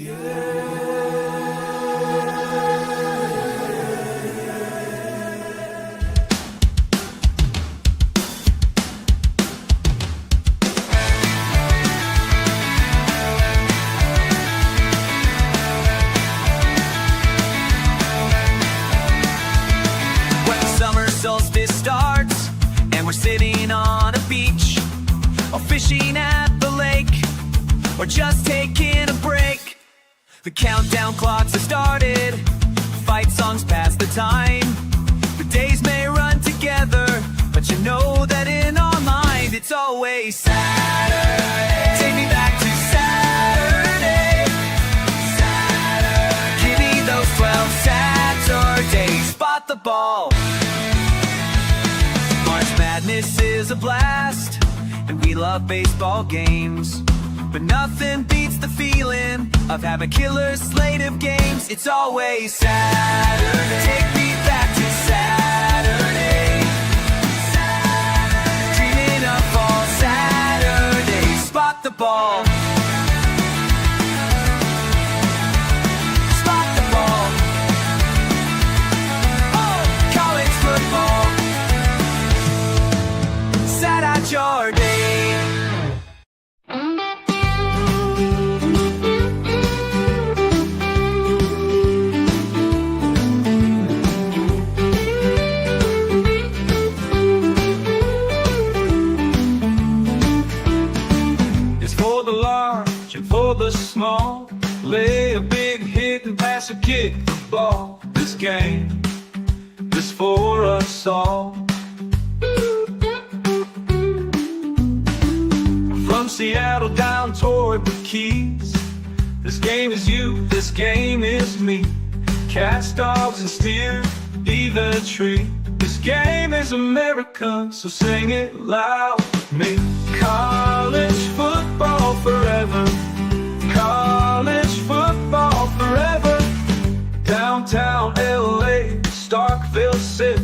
When the summer solstice starts and we're sitting on a beach or fishing at the lake or just taking a break, the countdown clocks have started, fight songs pass the time. The days may run together, but you know that in our mind it's always Saturday. Take me back to Saturday. Saturday. Give me those 12 Saturdays. Spot the ball. March Madness is a blast, and we love baseball games. But nothing beats the feeling of having a killer slate of games. It's always Saturday. Take me back to Saturday. Saturday. Dreaming of all Saturdays. Spot the ball. Spot the ball. Oh, college football. Sat out your day. For the small, lay a big hit and pass a kick the ball. This game is for us all. From Seattle down toward the Keys, this game is you, this game is me. Cats, dogs, and steer, be the tree. This game is America, so sing it loud with me. College football forever. College football forever. Downtown LA, Starkville sit.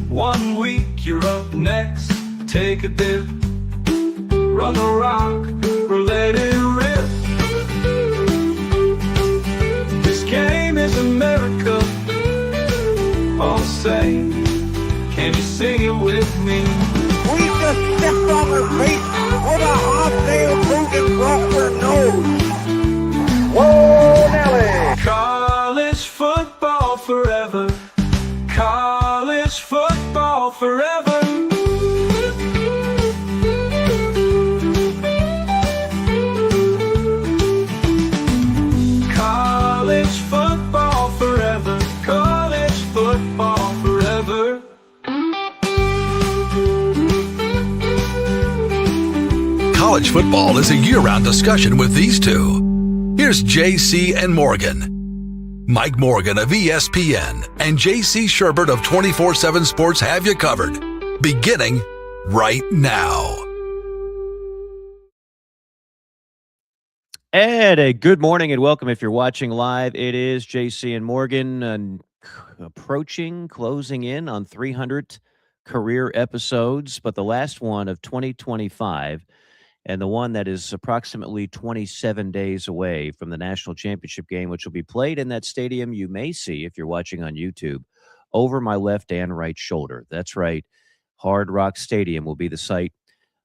1 week you're up next, take a dip. Run the rock or let it rip. This game is America. All say, can you sing it with me? We just stepped on her face with a hot-tail broken across her nose. Whoa, Nelly! College football forever. College football forever. College football forever. College football forever. College football is a year-round discussion with these two. Here's JC and Morgan. Mike Morgan of ESPN and JC Shurburtt of 24/7 Sports have you covered. Beginning right now. And a good morning and welcome if you're watching live. It is JC and Morgan closing in on 300 career episodes, but the last one of 2025 and the one that is approximately 27 days away from the national championship game, which will be played in that stadium you may see if you're watching on YouTube over my left and right shoulder. That's right. Hard Rock Stadium will be the site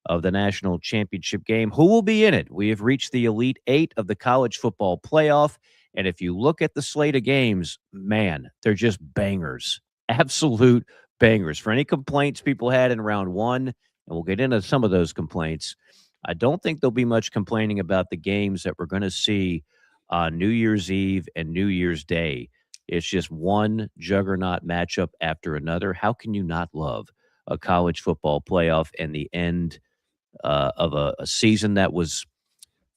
of the national championship game. Who will be in it? We have reached the Elite Eight of the college football playoff. And if you look at the slate of games, man, they're just bangers, absolute bangers. For any complaints people had in round one, and we'll get into some of those complaints, I don't think there'll be much complaining about the games that we're going to see on New Year's Eve and New Year's Day. It's just one juggernaut matchup after another. How can you not love a college football playoff and the end of a season that was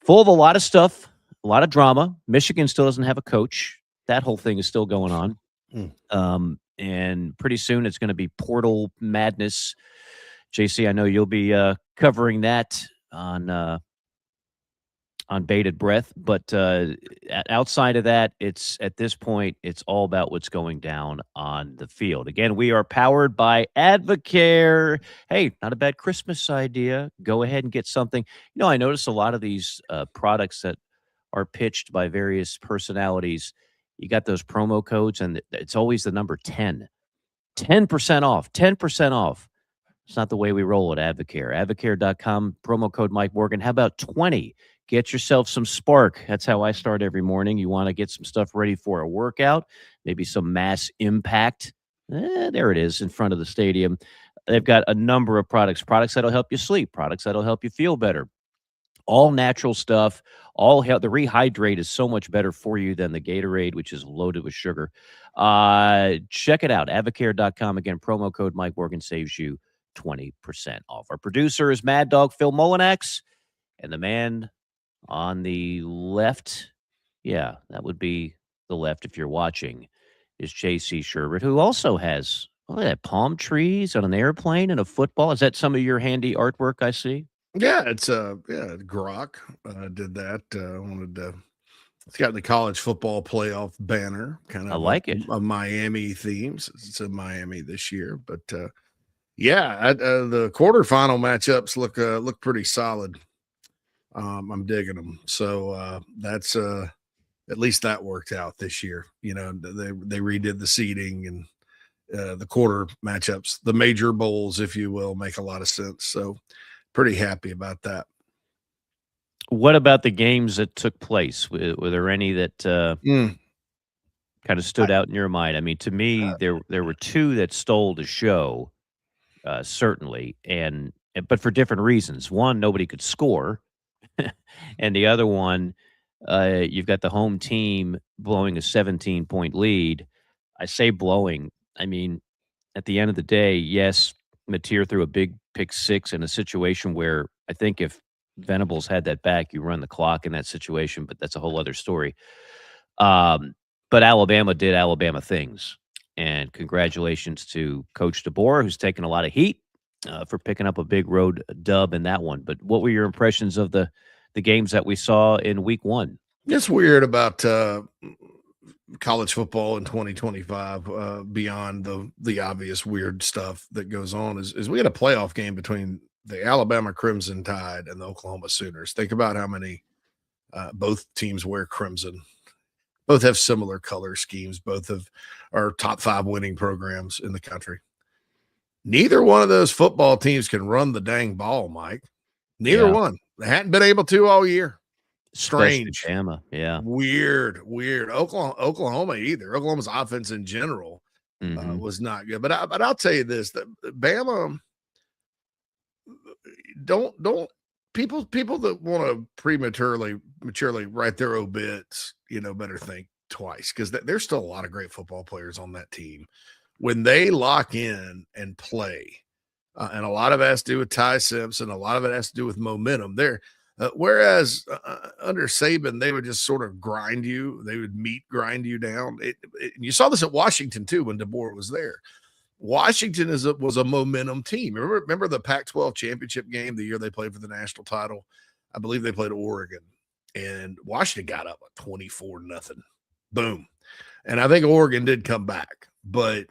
full of a lot of stuff, a lot of drama? Michigan still doesn't have a coach. That whole thing is still going on. And pretty soon it's going to be portal madness. JC, I know you'll be covering that on on bated breath. But outside of that, it's at this point, it's all about what's going down on the field. Again, we are powered by Advocare. Hey, not a bad Christmas idea. Go ahead and get something. I notice a lot of these products that are pitched by various personalities. You got those promo codes, and it's always the number 10. 10% off, 10% off. It's not the way we roll at Advocare. Advocare.com, promo code Mike Morgan. How about 20? Get yourself some spark. That's how I start every morning. You want to get some stuff ready for a workout, maybe some mass impact. There it is in front of the stadium. They've got a number of products that'll help you sleep, products that'll help you feel better. All natural stuff, all health. The Rehydrate is so much better for you than the Gatorade, which is loaded with sugar. Check it out, Advocare.com. Again, promo code Mike Morgan saves you 20% off. Our producer is Mad Dog Phil Molinax, and the man on the left, yeah, that would be the left if you're watching, is J.C. Shurburtt, who also has, look at that, palm trees on an airplane and a football. Is that some of your handy artwork I see? Yeah, it's Grok did that. It's got the college football playoff banner, kind of I like it. a Miami theme. It's in Miami this year, but the quarterfinal matchups look pretty solid. I'm digging them. So that's at least that worked out this year. They redid the seeding, and the quarter matchups, the major bowls, if you will, make a lot of sense. So pretty happy about that. What about the games that took place? Were there any that kind of stood out in your mind? I mean, to me, there were two that stole the show, certainly, but for different reasons. One, nobody could score, and the other one, you've got the home team blowing a 17-point lead. I say blowing. I mean, at the end of the day, yes, Mateer threw a big pick six in a situation where I think if Venables had that back, you run the clock in that situation, but that's a whole other story. But Alabama did Alabama things, and congratulations to Coach DeBoer, who's taken a lot of heat for picking up a big road dub in that one. But what were your impressions of the games that we saw in week one? It's weird about college football in 2025, beyond the obvious weird stuff that goes on, is we had a playoff game between the Alabama Crimson Tide and the Oklahoma Sooners. Think about how many both teams wear crimson. Both have similar color schemes. Both are top 5 winning programs in the country. Neither one of those football teams can run the dang ball, Mike. Neither one. They hadn't been able to all year. Strange. Bama, yeah. Weird. Oklahoma either. Oklahoma's offense in general was not good. But I'll tell you this: that Bama don't people that want to prematurely write their obits, better think twice, because there's still a lot of great football players on that team. When they lock in and play, and a lot of it has to do with Ty Simpson, a lot of it has to do with momentum. Whereas under Saban, they would just sort of grind you. They would grind you down. You saw this at Washington too when DeBoer was there. Washington was a momentum team. Remember the Pac-12 championship game, the year they played for the national title? I believe they played Oregon, and Washington got up 24-0. Boom. And I think Oregon did come back, but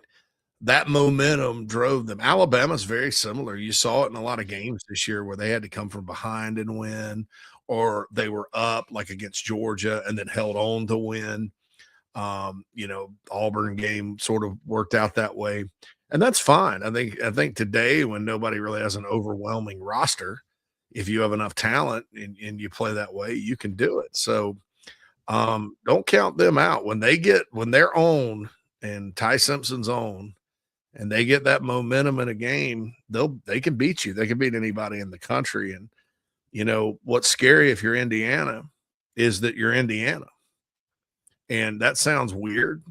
that momentum drove them. Alabama's very similar. You saw it in a lot of games this year where they had to come from behind and win, or they were up like against Georgia and then held on to win. Auburn game sort of worked out that way, and that's fine. I think today, when nobody really has an overwhelming roster, if you have enough talent and you play that way, you can do it. So don't count them out when they're on and Ty Simpson's on, and they get that momentum in a game, they can beat you. They can beat anybody in the country. And what's scary if you're Indiana is that you're Indiana. And that sounds weird,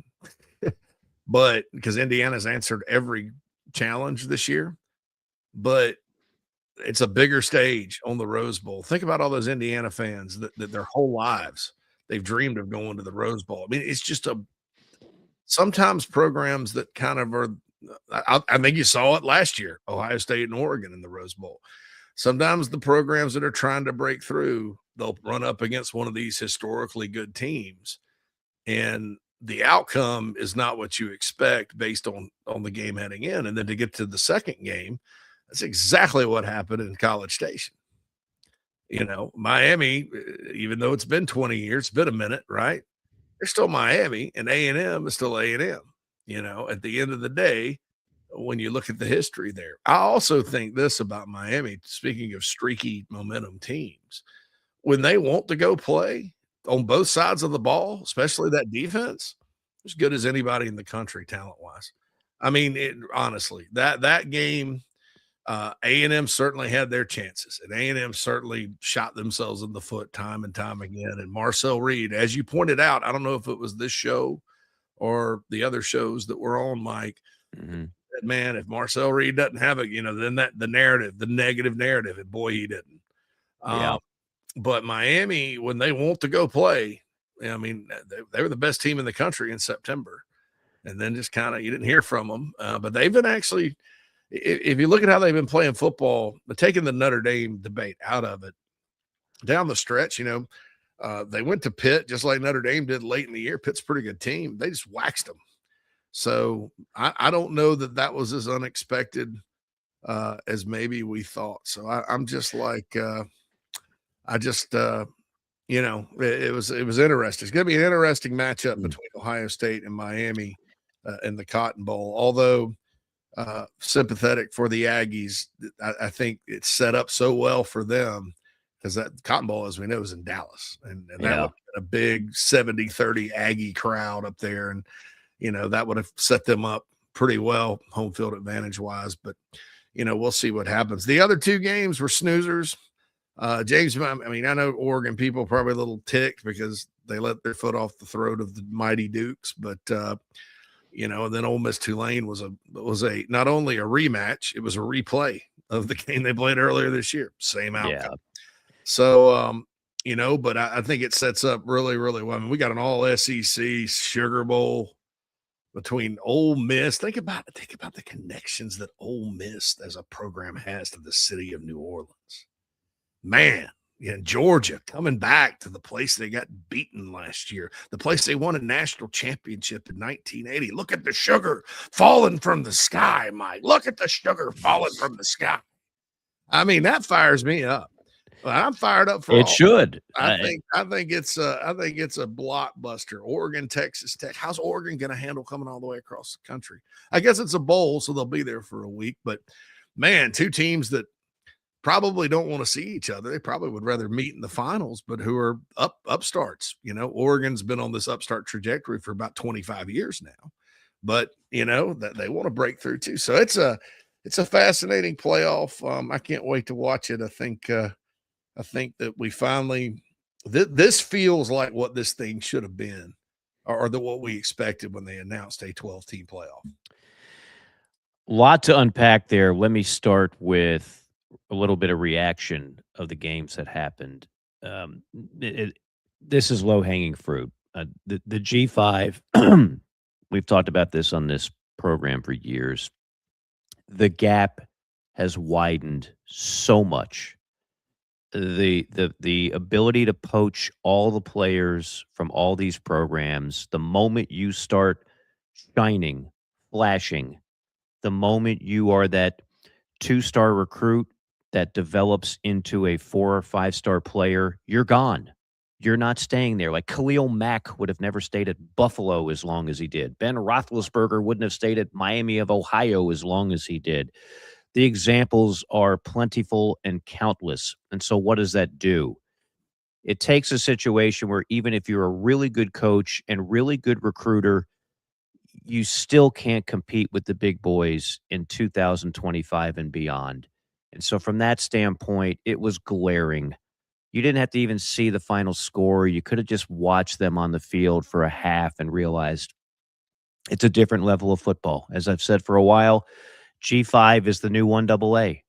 but because Indiana's answered every challenge this year, but it's a bigger stage on the Rose Bowl. Think about all those Indiana fans that their whole lives they've dreamed of going to the Rose Bowl. I mean, it's just sometimes programs that kind of are. I think you saw it last year, Ohio State and Oregon in the Rose Bowl. Sometimes the programs that are trying to break through they'll run up against one of these historically good teams, and the outcome is not what you expect based on the game heading in. And then to get to the second game, that's exactly what happened in College Station. Miami, even though it's been 20 years, it's been a minute, right? They're still Miami, and A&M is still A&M. At the end of the day, when you look at the history there, I also think this about Miami, speaking of streaky momentum teams, when they want to go play on both sides of the ball, especially that defense, as good as anybody in the country talent-wise. I mean, honestly, that game, A&M certainly had their chances, and A&M certainly shot themselves in the foot time and time again. And Marcel Reed, as you pointed out, I don't know if it was this show or the other shows that were on, Mike, man, if Marcel Reed doesn't have it, then the narrative, the negative narrative, and boy, he didn't. Yeah. But Miami, when they want to go play, I mean, they were the best team in the country in September. And then just kind of, you didn't hear from them. But they've been actually, if you look at how they've been playing football, but taking the Notre Dame debate out of it, down the stretch, they went to Pitt just like Notre Dame did late in the year. Pitt's a pretty good team. They just waxed them. So I don't know that was as unexpected as maybe we thought. So I'm just like, it was interesting. It's going to be an interesting matchup between Ohio State and Miami in the Cotton Bowl. Although sympathetic for the Aggies, I think it's set up so well for them because that Cotton Bowl, as we know, is in Dallas, and that would have been a big 70-30 Aggie crowd up there, and that would have set them up pretty well home field advantage wise. But we'll see what happens. The other two games were snoozers. James, I mean, I know Oregon people probably a little ticked because they let their foot off the throat of the mighty Dukes, but and then Ole Miss Tulane was a not only a rematch, it was a replay of the game they played earlier this year. Same outcome. Yeah. So but I think it sets up really, really well. I mean, we got an all SEC Sugar Bowl between Ole Miss. Think about the connections that Ole Miss as a program has to the city of New Orleans. Man, Georgia coming back to the place they got beaten last year, the place they won a national championship in 1980. Look at the sugar falling from the sky, Mike. Look at the sugar falling from the sky. I mean, that fires me up. I'm fired up for it. Should. I think it's a blockbuster. Oregon, Texas Tech. How's Oregon going to handle coming all the way across the country? I guess it's a bowl, so they'll be there for a week. But man, two teams that probably don't want to see each other. They probably would rather meet in the finals, but who are upstarts. Oregon's been on this upstart trajectory for about 25 years now, but that they want to break through too. So it's a fascinating playoff. I can't wait to watch it. I think that we finally, this feels like what this thing should have been, or what we expected when they announced a 12-team playoff. Lot to unpack there. Let me start with a little bit of reaction of the games that happened. This is low-hanging fruit. The G5, we've talked about this on this program for years. The gap has widened so much. The ability to poach all the players from all these programs, the moment you start shining, flashing, the moment you are that 2-star recruit that develops into a 4 or 5-star player, you're gone. You're not staying there. Like Khalil Mack would have never stayed at Buffalo as long as he did. Ben Roethlisberger wouldn't have stayed at Miami of Ohio as long as he did. The examples are plentiful and countless. And so what does that do? It takes a situation where even if you're a really good coach and really good recruiter, you still can't compete with the big boys in 2025 and beyond. And so from that standpoint, it was glaring. You didn't have to even see the final score. You could have just watched them on the field for a half and realized it's a different level of football. As I've said for a while, G5 is the new 1AA.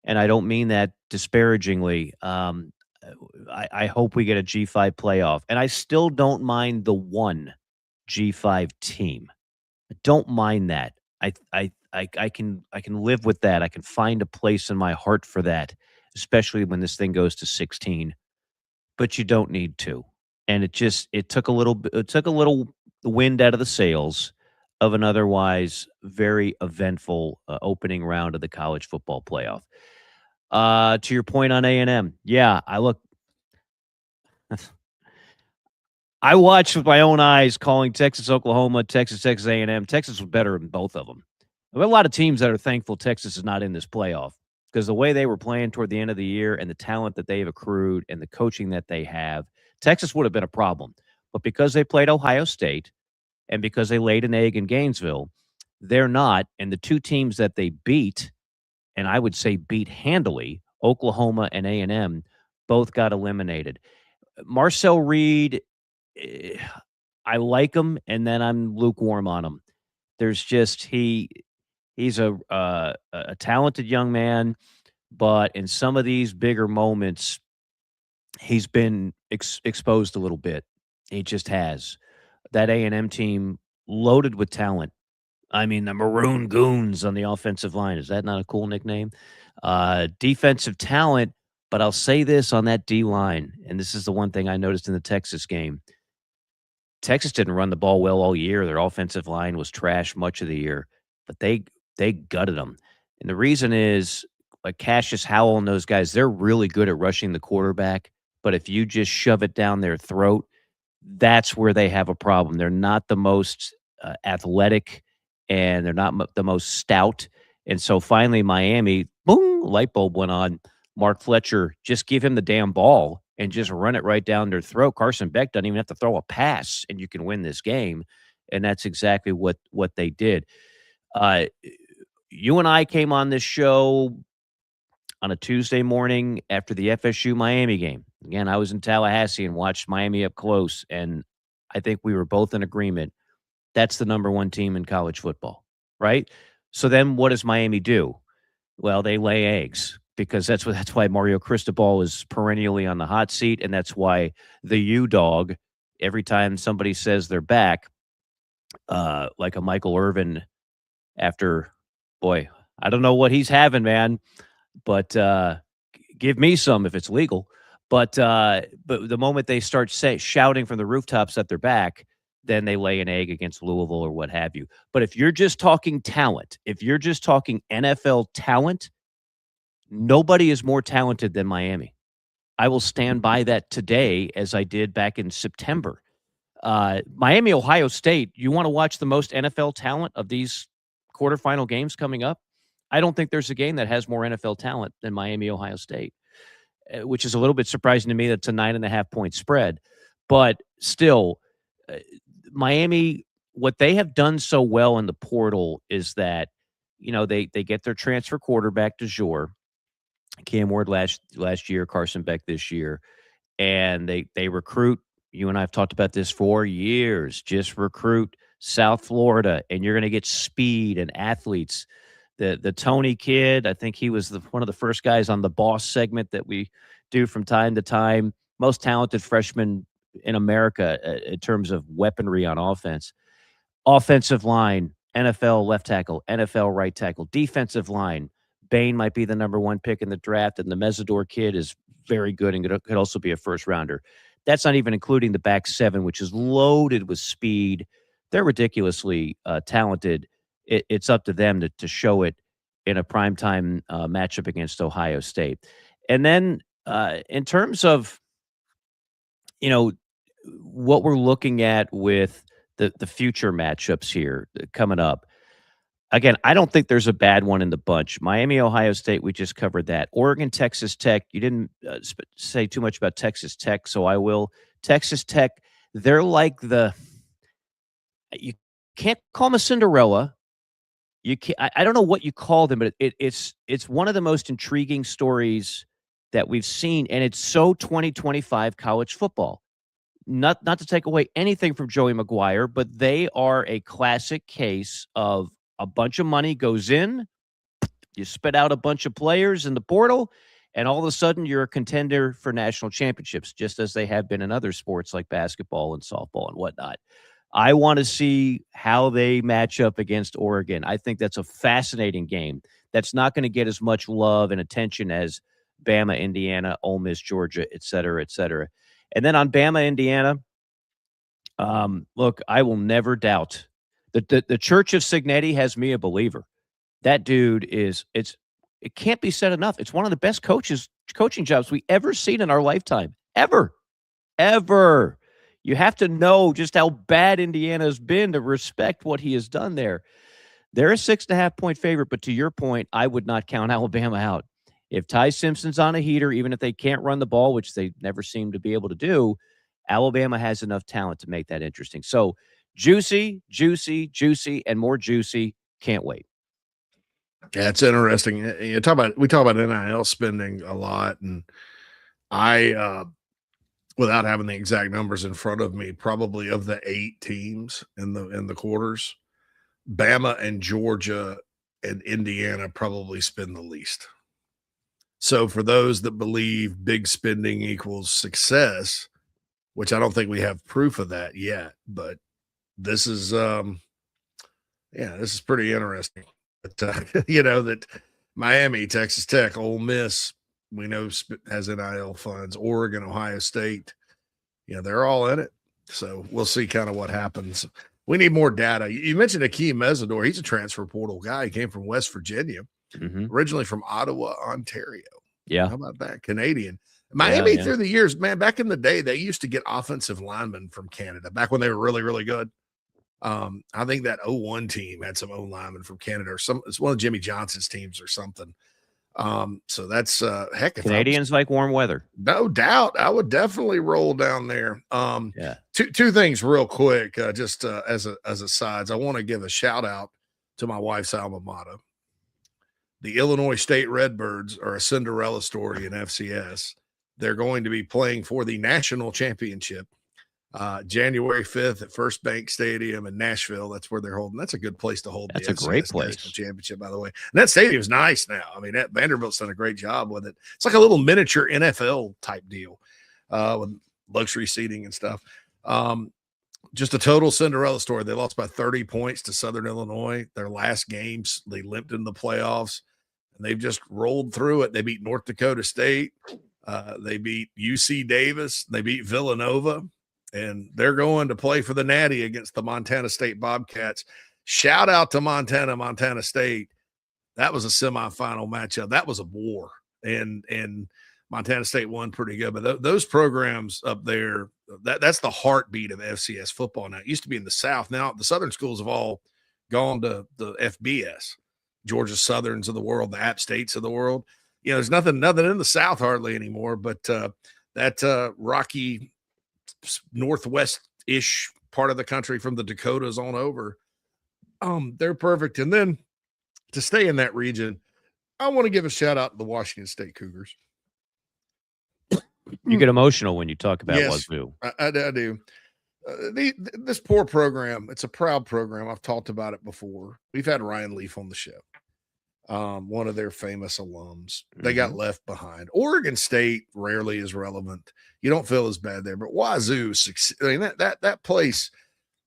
And I don't mean that disparagingly. I hope we get a G5 playoff. And I still don't mind the one G5 team. I don't mind that. I can live with that. I can find a place in my heart for that, especially when this thing goes to 16. but you don't need to. And it took a little wind out of the sails of an otherwise very eventful opening round of the college football playoff. To your point on A&M, yeah, I watched with my own eyes calling Texas, Oklahoma, Texas A&M. Texas was better than both of them. There are a lot of teams that are thankful Texas is not in this playoff because the way they were playing toward the end of the year and the talent that they've accrued and the coaching that they have, Texas would have been a problem. But because they played Ohio State and because they laid an egg in Gainesville, they're not. And the two teams that they beat, and I would say beat handily, Oklahoma and A&M, both got eliminated. Marcel Reed, eh, I like him, and then I'm lukewarm on him. There's just he's a talented young man, but in some of these bigger moments, he's been exposed a little bit. He just has. That A&M team loaded with talent. I mean, the Maroon Goons on the offensive line. Is that not a cool nickname? Defensive talent, but I'll say this on that D line, and this is the one thing I noticed in the Texas game. Texas didn't run the ball well all year. Their offensive line was trash much of the year, but they gutted them. And the reason is like Cassius Howell and those guys, they're really good at rushing the quarterback. But if you just shove it down their throat, that's where they have a problem. They're not the most athletic and they're not the most stout. And so finally, Miami, boom, light bulb went on. Mark Fletcher, just give him the damn ball and just run it right down their throat. Carson Beck doesn't even have to throw a pass, and you can win this game. And that's exactly what they did. You and I came on this show on a Tuesday morning after the FSU Miami game. Again, I was in Tallahassee and watched Miami up close, and I think we were both in agreement. That's the number one team in college football, right? So then what does Miami do? Well, they lay eggs because that's why Mario Cristobal is perennially on the hot seat, and that's why the U-Dog, every time somebody says they're back, like a Michael Irvin after, boy, I don't know what he's having, man, but give me some if it's legal. But the moment they start shouting from the rooftops that they're back, then they lay an egg against Louisville or what have you. But if you're just talking talent, if you're just talking NFL talent, nobody is more talented than Miami. I will stand by that today as I did back in September. Miami, Ohio State, you want to watch the most NFL talent of these quarterfinal games coming up? I don't think there's a game that has more NFL talent than Miami, Ohio State, which is a little bit surprising to me. That's a 9.5-point spread. But still, Miami, what they have done so well in the portal is that, they get their transfer quarterback du jour, Cam Ward last year, Carson Beck this year, and they recruit. You and I have talked about this for years. Just recruit South Florida, and you're going to get speed and athletes. The Tony kid, I think he was one of the first guys on the Boss segment that we do from time to time. Most talented freshman in America in terms of weaponry on offense. Offensive line, NFL left tackle, NFL right tackle. Defensive line, Bain might be the number one pick in the draft, and the Mesidor kid is very good and could also be a first rounder. That's not even including the back seven, which is loaded with speed. They're ridiculously talented. It's up to them to show it in a primetime matchup against Ohio State. And then in terms of, what we're looking at with the future matchups here coming up, again, I don't think there's a bad one in the bunch. Miami, Ohio State, we just covered that. Oregon, Texas Tech. You didn't say too much about Texas Tech, so I will. Texas Tech, they're like you can't call them a Cinderella. You can't, I don't know what you call them, but it's one of the most intriguing stories that we've seen, and it's so 2025 college football. Not to take away anything from Joey Maguire, but they are a classic case of a bunch of money goes in, you spit out a bunch of players in the portal, and all of a sudden you're a contender for national championships, just as they have been in other sports like basketball and softball and whatnot. I want to see how they match up against Oregon. I think that's a fascinating game. That's not going to get as much love and attention as Bama, Indiana, Ole Miss, Georgia, et cetera, et cetera. And then on Bama, Indiana, look, I will never doubt that the Church of Signetti has me a believer. That dude it can't be said enough. It's one of the best coaching jobs we ever seen in our lifetime. Ever. Ever. You have to know just how bad Indiana's been to respect what he has done there. They're a 6.5-point favorite, but to your point, I would not count Alabama out. If Ty Simpson's on a heater, even if they can't run the ball, which they never seem to be able to do, Alabama has enough talent to make that interesting. So juicy, juicy, juicy, and more juicy. Can't wait. Yeah, it's interesting. We talk about NIL spending a lot, and I without having the exact numbers in front of me, probably of the 8 teams in the quarters, Bama and Georgia and Indiana probably spend the least. So for those that believe big spending equals success, which I don't think we have proof of that yet, but this is this is pretty interesting. But that Miami, Texas Tech, Ole Miss, we know has NIL funds, Oregon, Ohio State, they're all in it. So we'll see kind of what happens. We need more data. You mentioned Akeem Mesidor. He's a transfer portal guy. He came from West Virginia, originally from Ottawa, Ontario. Yeah. How about that? Canadian. Miami through the years, man, back in the day, they used to get offensive linemen from Canada back when they were really, really good. I think that 01 team had some O-linemen from Canada or it's one of Jimmy Johnson's teams or something. So that's heck. Canadians like warm weather. No doubt. I would definitely roll down there. Two things real quick, just as asides. I want to give a shout out to my wife's alma mater. The Illinois State Redbirds are a Cinderella story in FCS. They're going to be playing for the national championship January 5th at First Bank Stadium in Nashville. That's where they're holding. That's a good place to hold. That's a great place. National championship, by the way. And that stadium's nice now. I mean, that Vanderbilt's done a great job with it. It's like a little miniature NFL type deal with luxury seating and stuff. Just a total Cinderella story. They lost by 30 points to Southern Illinois. Their last games, they limped in the playoffs, and they've just rolled through it. They beat North Dakota State. They beat UC Davis. They beat Villanova. And they're going to play for the Natty against the Montana State Bobcats. Shout out to Montana State. That was a semifinal matchup. That was a war. And Montana State won pretty good. But those programs up there, that's the heartbeat of FCS football now. It used to be in the South. Now the Southern schools have all gone to the FBS, Georgia Southerns of the world, the App States of the world. There's nothing in the South hardly anymore. But that rocky northwest-ish part of the country from the Dakotas on over, they're perfect. And then to stay in that region, I want to give a shout out to the Washington State Cougars. You get emotional when you talk about Wazoo. I do. This poor program, it's a proud program. I've talked about it before. We've had Ryan Leaf on the show, one of their famous alums. They got left behind. Oregon State rarely is relevant. You don't feel as bad there, but Wazoo, I mean, that place,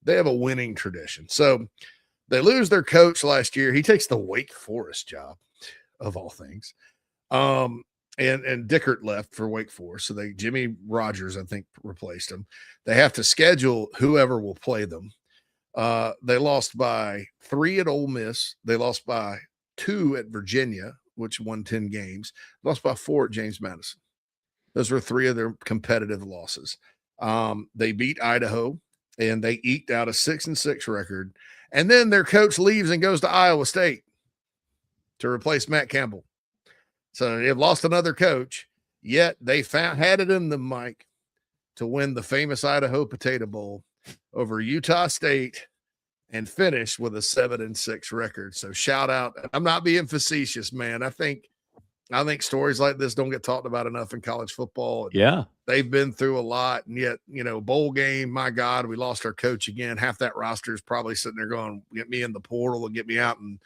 they have a winning tradition. So they lose their coach last year. He takes the Wake Forest job, of all things. And Dickert left for Wake Forest. So Jimmy Rogers, I think, replaced him. They have to schedule whoever will play them. They lost by 3 at Ole Miss. They lost by 2 at Virginia, which won 10 games. Lost by 4 at James Madison. Those were 3 of their competitive losses. They beat Idaho, and they eked out a 6-6 record. And then their coach leaves and goes to Iowa State to replace Matt Campbell. So they've lost another coach, yet they had it in them, Mike, to win the famous Idaho Potato Bowl over Utah State and finish with a 7-6 record. So shout out. I'm not being facetious, man. I think stories like this don't get talked about enough in college football. Yeah. They've been through a lot, and yet, bowl game, my God, we lost our coach again. Half that roster is probably sitting there going, get me in the portal and get me out and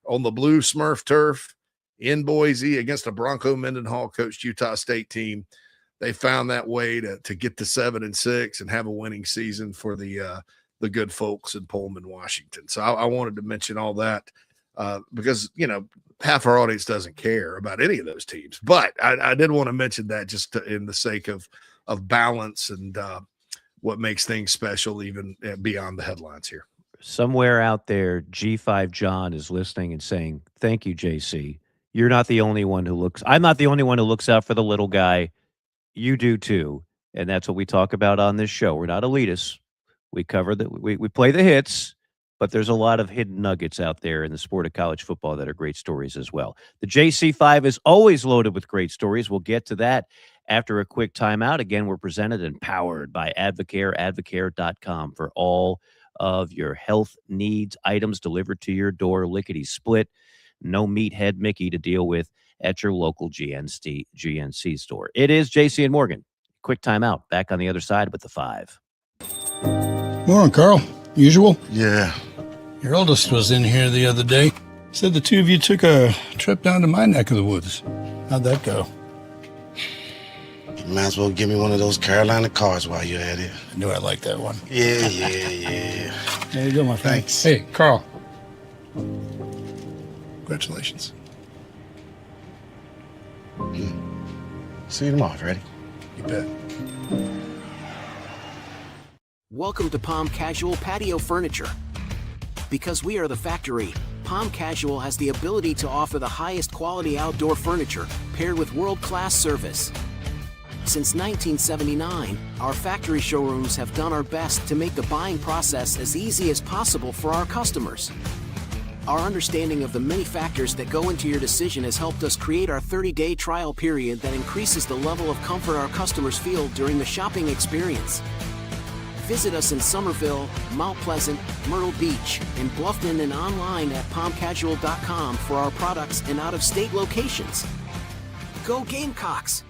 on the blue Smurf turf in Boise against a Bronco Mendenhall coached Utah State team. They found that way to get to 7-6 and have a winning season for the good folks in Pullman, Washington. So I wanted to mention all that because, half our audience doesn't care about any of those teams. But I did want to mention that just in the sake of balance and what makes things special, even beyond the headlines here. Somewhere out there, G5 John is listening and saying, "Thank you, JC. You're not the only one who looks. I'm not the only one who looks out for the little guy. You do too." And that's what we talk about on this show. We're not elitists. We cover we play the hits, but there's a lot of hidden nuggets out there in the sport of college football that are great stories as well. The JC5 is always loaded with great stories. We'll get to that after a quick timeout. Again, we're presented and powered by Advocare, advocare.com for all of your health needs, items delivered to your door, lickety split. No meathead Mickey to deal with at your local GNC store. It is JC and Morgan. Quick timeout. Back on the other side with the 5. Morning, Carl. Usual? Yeah. Your oldest was in here the other day. Said the two of you took a trip down to my neck of the woods. How'd that go? You might as well give me one of those Carolina cars while you're at it. I knew I liked that one. Yeah. There you go, my friend. Thanks. Hey, Carl. Congratulations. See you tomorrow, ready? You bet. Welcome to Palm Casual Patio Furniture. Because we are the factory, Palm Casual has the ability to offer the highest quality outdoor furniture paired with world-class service. Since 1979, our factory showrooms have done our best to make the buying process as easy as possible for our customers. Our understanding of the many factors that go into your decision has helped us create our 30-day trial period that increases the level of comfort our customers feel during the shopping experience. Visit us in Somerville, Mount Pleasant, Myrtle Beach, and Bluffton, and online at palmcasual.com for our products and out-of-state locations. Go Gamecocks!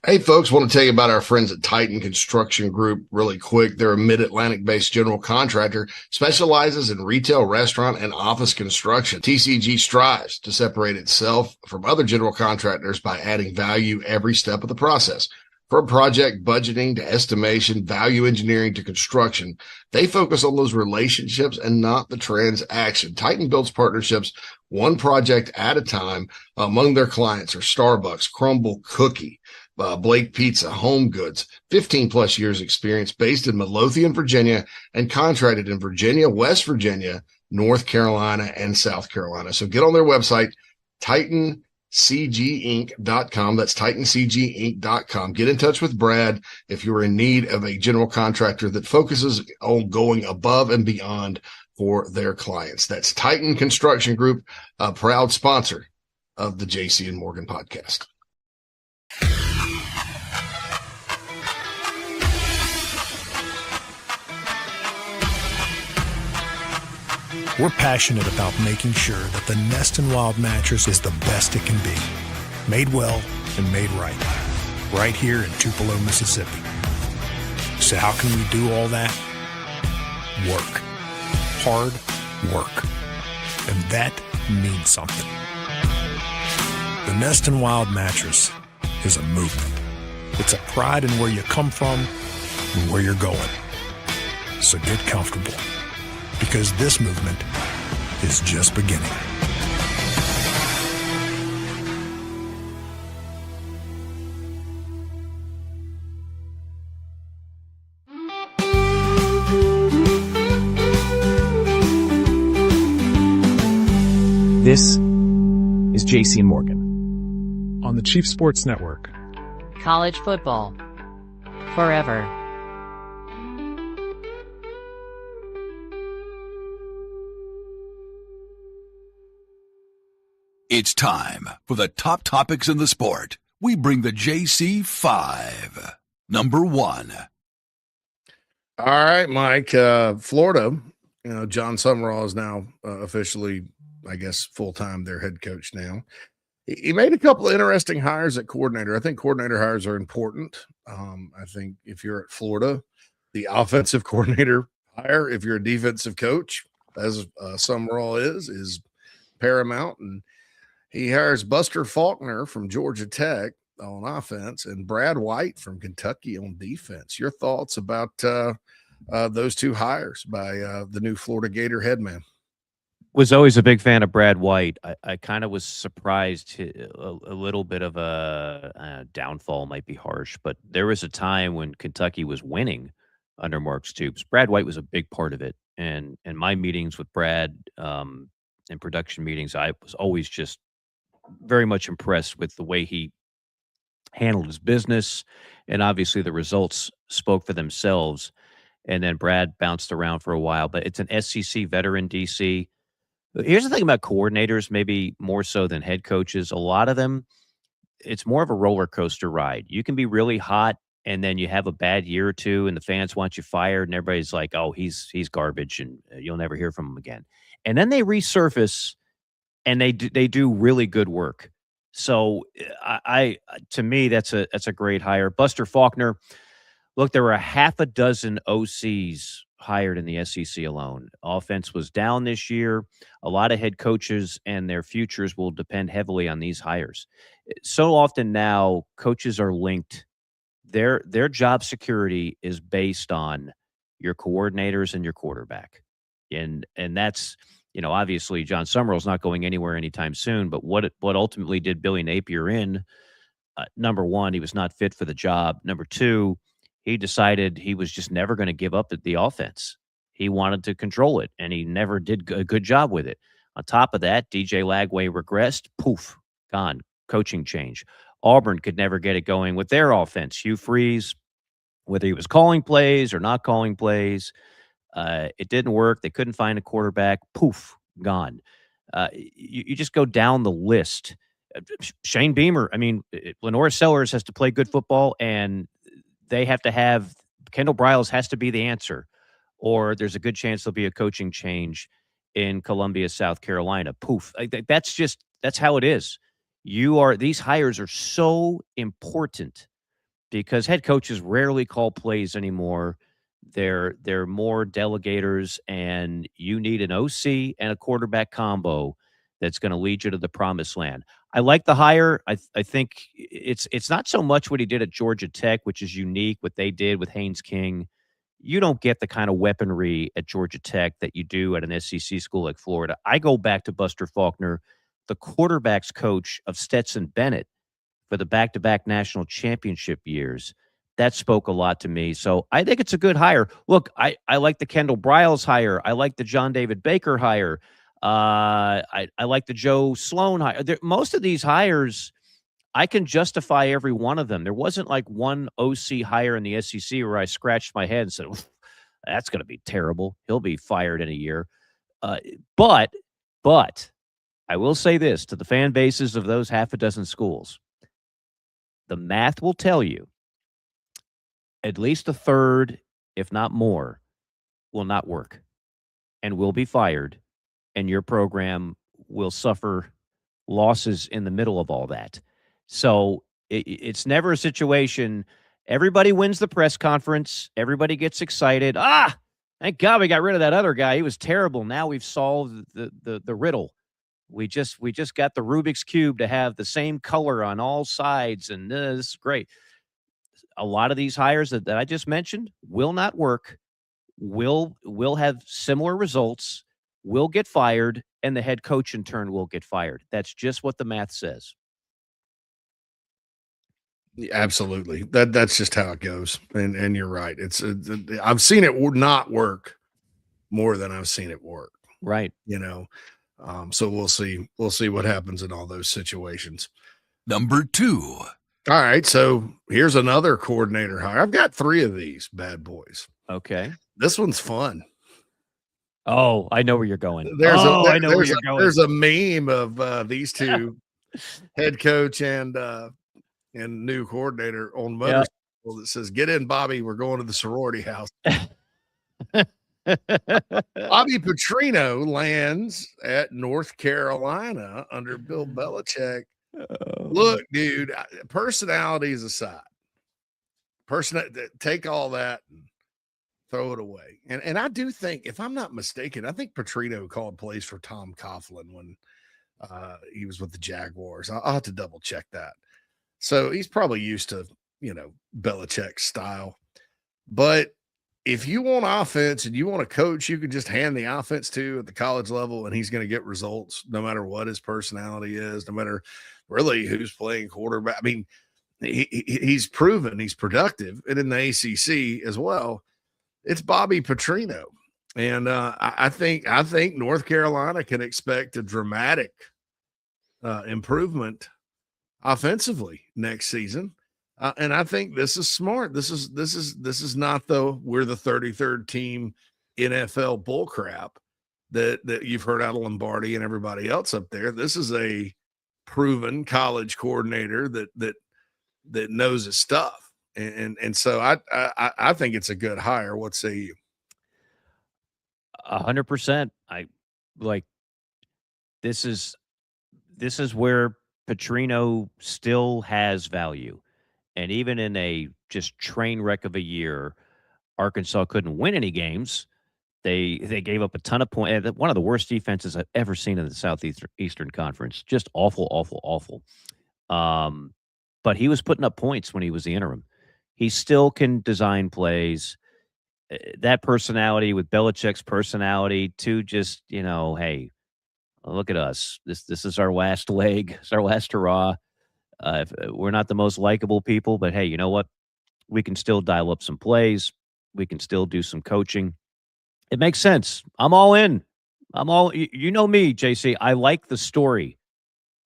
Hey, folks, want to tell you about our friends at Titan Construction Group really quick. They're a Mid-Atlantic-based general contractor, specializes in retail, restaurant, and office construction. TCG strives to separate itself from other general contractors by adding value every step of the process. From project budgeting to estimation, value engineering to construction, they focus on those relationships and not the transaction. Titan builds partnerships one project at a time. Among their clients are Starbucks, Crumble Cookie, Blake Pizza, Home Goods, 15 plus years experience, based in Midlothian, Virginia, and contracted in Virginia, West Virginia, North Carolina, and South Carolina. So get on their website, TitanCGinc.com. That's TitanCGinc.com. Get in touch with Brad if you're in need of a general contractor that focuses on going above and beyond for their clients. That's Titan Construction Group, a proud sponsor of the JC and Morgan podcast. We're passionate about making sure that the Nest and Wild mattress is the best it can be. Made well and made right here in Tupelo, Mississippi. So how can we do all that? Work. Hard work. And that means something. The Nest and Wild mattress is a movement. It's a pride in where you come from and where you're going. So get comfortable, because this movement is just beginning. This is JC and Morgan on the Chief Sports Network. College football forever. It's time for the top topics in the sport. We bring the JC 5. Number 1. All right, Mike. Florida, John Summerall is now officially, I guess, full-time their head coach now. He made a couple of interesting hires at coordinator. I think coordinator hires are important. I think if you're at Florida, the offensive coordinator hire, if you're a defensive coach, as Summerall is paramount. And he hires Buster Faulkner from Georgia Tech on offense and Brad White from Kentucky on defense. Your thoughts about those two hires by the new Florida Gator head man? Was always a big fan of Brad White. I kind of was surprised a little bit of a downfall might be harsh, but there was a time when Kentucky was winning under Mark Stoops. Brad White was a big part of it, and in my meetings with Brad, in production meetings, I was always just very much impressed with the way he handled his business, and obviously the results spoke for themselves. And then Brad bounced around for a while, but it's an SEC veteran, DC. Here's the thing about coordinators, maybe more so than head coaches. A lot of them, it's more of a roller coaster ride. You can be really hot, and then you have a bad year or two, and the fans want you fired, and everybody's like, "Oh, he's garbage, and you'll never hear from him again." And then they resurface, and they do really good work. So to me, that's a great hire. Buster Faulkner. Look, there were a half a dozen OCs hired in the SEC alone. Offense was down this year. A lot of head coaches and their futures will depend heavily on these hires. So often now, coaches are linked. Their job security is based on your coordinators and your quarterback, and that's obviously John Summerall's not going anywhere anytime soon. But what ultimately did Billy Napier in? Number one, he was not fit for the job. Number two, he decided he was just never going to give up the offense. He wanted to control it, and he never did a good job with it. On top of that, DJ Lagway regressed. Poof, gone. Coaching change. Auburn could never get it going with their offense. Hugh Freeze, whether he was calling plays or not calling plays, it didn't work. They couldn't find a quarterback. Poof, gone. You just go down the list. Shane Beamer, I mean, Lenora Sellers has to play good football, and they have to have Kendall Briles has to be the answer, or there's a good chance there'll be a coaching change in Columbia, South Carolina. Poof. That's how it is. These hires are so important because head coaches rarely call plays anymore. They're more delegators, and you need an OC and a quarterback combo that's going to lead you to the promised land. I like the hire. I think it's not so much what he did at Georgia Tech, which is unique, what they did with Haynes King. You don't get the kind of weaponry at Georgia Tech that you do at an SEC school like Florida. I go back to Buster Faulkner, the quarterback's coach of Stetson Bennett for the back-to-back national championship years. That spoke a lot to me. So I think it's a good hire. Look, I like the Kendall Briles hire. I like the John David Baker hire. I like the Joe Sloan hire. Most of these hires, I can justify every one of them. There wasn't like one OC hire in the SEC where I scratched my head and said, that's going to be terrible. He'll be fired in a year. But I will say this to the fan bases of those half a dozen schools. The math will tell you at least a third, if not more, will not work and will be fired, and your program will suffer losses in the middle of all that. So it's never a situation. Everybody wins the press conference. Everybody gets excited. Thank God we got rid of that other guy. He was terrible. Now we've solved the riddle. We just got the Rubik's Cube to have the same color on all sides, and this is great. A lot of these hires that I just mentioned will not work, will have similar results, will get fired, and the head coach in turn will get fired. That's just what the math says. Yeah, absolutely. That's just how it goes. And you're right. I've seen it not work more than I've seen it work. Right. So we'll see. We'll see what happens in all those situations. Number 2. All right. So here's another coordinator hire. I've got 3 of these bad boys. Okay. This one's fun. Oh, I know where you're going. I know where you're going. There's a meme of these two, head coach and new coordinator on motorcycle that says, "Get in, Bobby. We're going to the sorority house." Bobby Petrino lands at North Carolina under Bill Belichick. Look, dude, personalities aside, take all that and throw it away. And I do think, if I'm not mistaken, I think Petrino called plays for Tom Coughlin when he was with the Jaguars. I'll have to double check that. So he's probably used to, Belichick's style. But if you want offense and you want a coach you can just hand the offense to at the college level and he's going to get results no matter what his personality is, no matter really who's playing quarterback. I mean, he's proven he's productive, and in the ACC as well. It's Bobby Petrino, and I think North Carolina can expect a dramatic improvement offensively next season. And I think this is smart. This is not we're the 33rd team NFL bullcrap that you've heard out of Lombardi and everybody else up there. This is a proven college coordinator that knows his stuff. And so I think it's a good hire. What say you? 100%. I like this is where Petrino still has value. And even in a just train wreck of a year, Arkansas couldn't win any games. They gave up a ton of points. One of the worst defenses I've ever seen in the Southeastern Conference. Just awful, awful, awful. But he was putting up points when he was the interim. He still can design plays. That personality with Belichick's personality to just, hey, look at us. This is our last leg. It's our last hurrah. If we're not the most likable people, but hey, you know what? We can still dial up some plays. We can still do some coaching. It makes sense. I'm all in. You know me, JC. I like the story.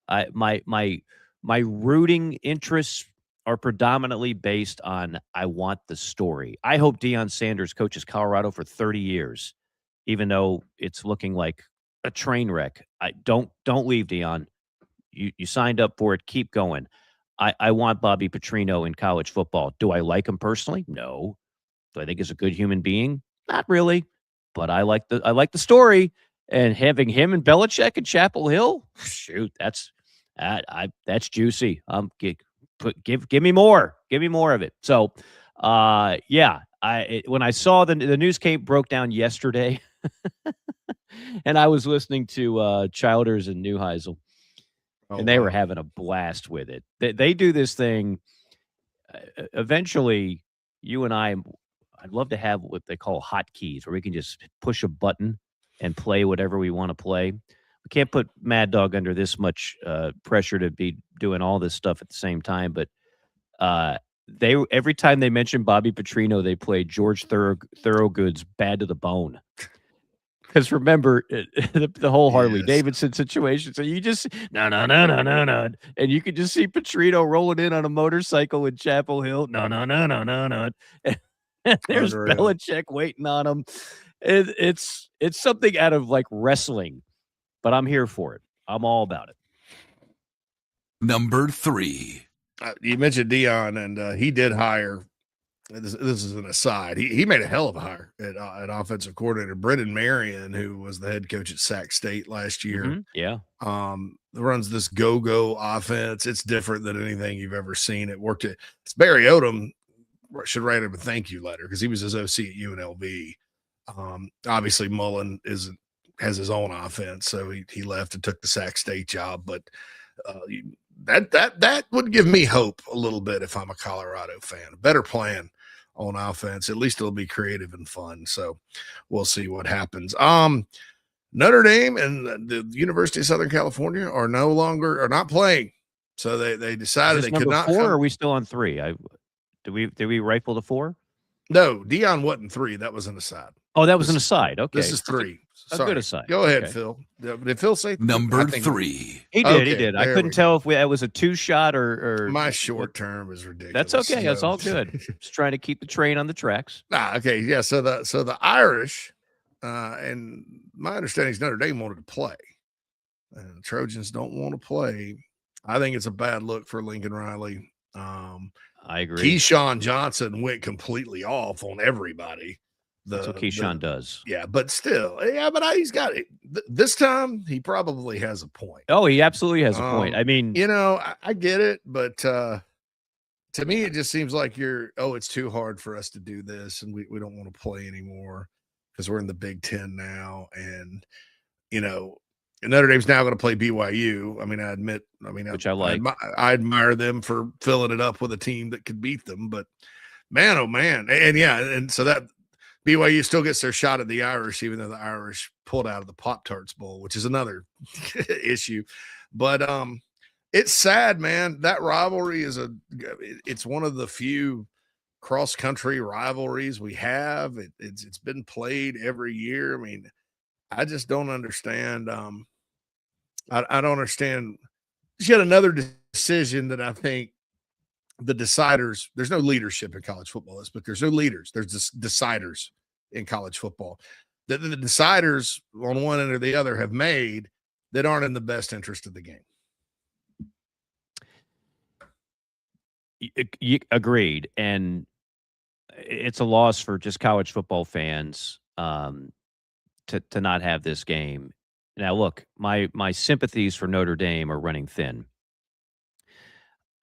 My rooting interests are predominantly based on I want the story. I hope Deion Sanders coaches Colorado for 30 years, even though it's looking like a train wreck. Don't leave, Deion. You signed up for it. Keep going. I want Bobby Petrino in college football. Do I like him personally? No. Do I think he's a good human being? Not really. But I like the story, and having him and Belichick and Chapel Hill. Shoot, that's juicy. Give me more. Give me more of it. So, yeah. When I saw the news broke down yesterday, and I was listening to Childers and Neuheisel. And they were having a blast with it. They do this thing. Eventually, you and I'd love to have what they call hotkeys, where we can just push a button and play whatever we want to play. We can't put Mad Dog under this much pressure to be doing all this stuff at the same time. But every time they mention Bobby Petrino, they play George Thorogood's "Bad to the Bone." Because remember the whole Harley Davidson situation. So you just no, and you could just see Petrino rolling in on a motorcycle in Chapel Hill. No. And there's Belichick waiting on him. It's something out of like wrestling, but I'm here for it. I'm all about it. Number 3. You mentioned Deion, and he did hire. This is an aside. He made a hell of a hire at offensive coordinator Brendan Marion, who was the head coach at Sac State last year. Mm-hmm. Yeah, runs this go-go offense. It's different than anything you've ever seen. It worked. It's Barry Odom should write him a thank you letter because he was his OC at UNLV. Obviously, Mullen has his own offense, so he left and took the Sac State job. But that would give me hope a little bit if I'm a Colorado fan. A better plan on offense. At least it'll be creative and fun. So we'll see what happens. Notre Dame and the University of Southern California are not playing. So they decided they could not. 4 or are we still on 3? Did we rifle to 4? No, Deion wasn't 3. That was an aside. Oh, that was an aside. Okay. This is 3. A good aside. Go ahead, okay. Phil. Did Phil say number 3? He did. I couldn't tell if that was a 2-shot or my short term is ridiculous. That's okay. So. That's all good. Just trying to keep the train on the tracks. Okay. Yeah. So the Irish, and my understanding is Notre Dame wanted to play, and the Trojans don't want to play. I think it's a bad look for Lincoln Riley. I agree. Keyshawn Johnson went completely off on everybody. That's what Keyshawn does. Yeah, but still, but he's got it. This time, he probably has a point. Oh, he absolutely has a point. I mean, I get it, but to me, it just seems like it's too hard for us to do this, and we don't want to play anymore because we're in the Big Ten now, and Notre Dame's now going to play BYU. I mean, which I like. I admire them for filling it up with a team that could beat them, but man, oh man, and so BYU still gets their shot at the Irish, even though the Irish pulled out of the Pop-Tarts Bowl, which is another issue. But it's sad, man. That rivalry it's one of the few cross-country rivalries we have. It's been played every year. I mean, I just don't understand. I don't understand. Just yet another decision that I think the deciders, there's no leadership in college football, but there's no leaders. There's just deciders in college football that the deciders on one end or the other have made that aren't in the best interest of the game. Agreed. And it's a loss for just college football fans to not have this game. Now, look, my sympathies for Notre Dame are running thin.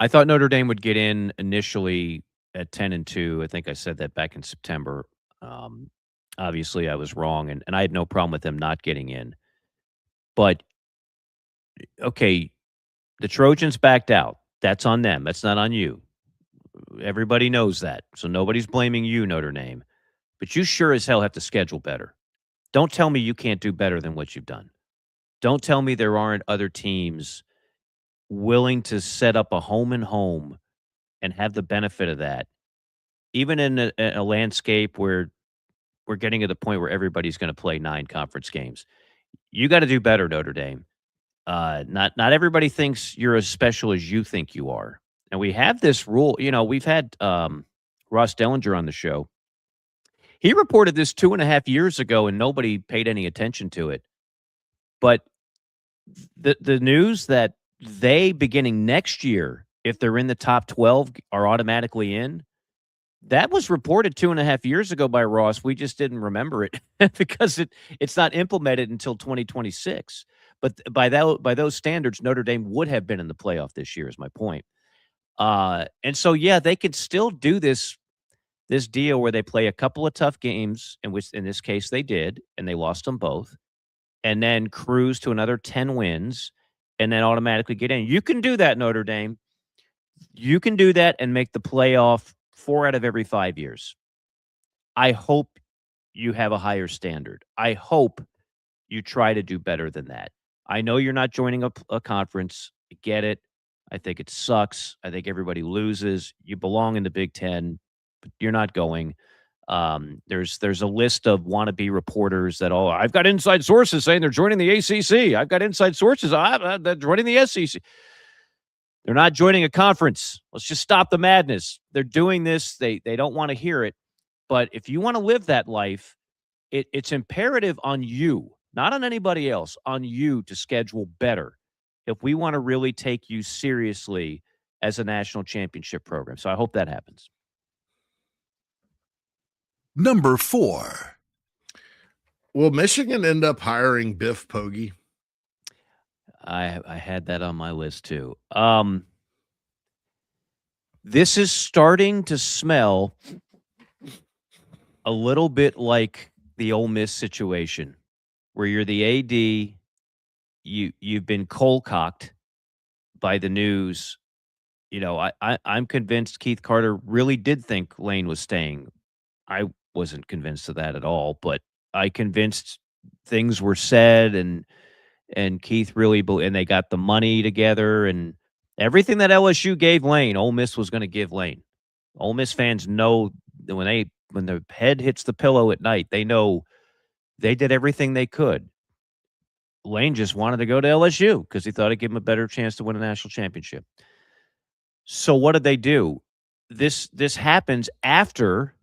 I thought Notre Dame would get in initially at 10-2. I think I said that back in September. Obviously, I was wrong, and I had no problem with them not getting in. But, okay, the Trojans backed out. That's on them. That's not on you. Everybody knows that. So nobody's blaming you, Notre Dame. But you sure as hell have to schedule better. Don't tell me you can't do better than what you've done. Don't tell me there aren't other teams willing to set up a home and home and have the benefit of that, even in a landscape where we're getting to the point where everybody's going to play 9 conference games. You got to do better, Notre Dame. Not everybody thinks you're as special as you think you are. And we have this rule. You know, we've had Ross Dellinger on the show. He reported this 2.5 years ago, and nobody paid any attention to it. But the news that they, beginning next year, if they're in the top 12, are automatically in, that was reported 2.5 years ago by Ross. We just didn't remember it because it's not implemented until 2026. But by those standards, Notre Dame would have been in the playoff this year, is my point. And so, yeah, they could still do this deal where they play a couple of tough games, in which in this case they did, and they lost them both, and then cruise to another 10 wins, and then automatically get in. You can do that, Notre Dame. You can do that and make the playoff 4 out of every 5 years. I hope you have a higher standard. I hope you try to do better than that. I know you're not joining a conference. I get it. I think it sucks. I think everybody loses. You belong in the Big Ten, but you're not going. There's a list of wannabe reporters that, I've got inside sources saying they're joining the ACC. I've got inside sources. They're joining the SEC. They're not joining a conference. Let's just stop the madness. They're doing this. They don't want to hear it. But if you want to live that life, it's imperative on you, not on anybody else, on you to schedule better if we want to really take you seriously as a national championship program. So I hope that happens. Number 4. Will Michigan end up hiring Biff Poggi? I had that on my list too. This is starting to smell a little bit like the Ole Miss situation, where you're the AD, you've been cold-cocked by the news. You know, I'm convinced Keith Carter really did think Lane was staying. I wasn't convinced of that at all, but I convinced things were said, and Keith really and they got the money together, and everything that LSU gave Lane, Ole Miss was going to give Lane. Ole Miss fans know that when the head hits the pillow at night, they know they did everything they could. Lane just wanted to go to LSU because he thought it'd give him a better chance to win a national championship. So what did they do? This happens after,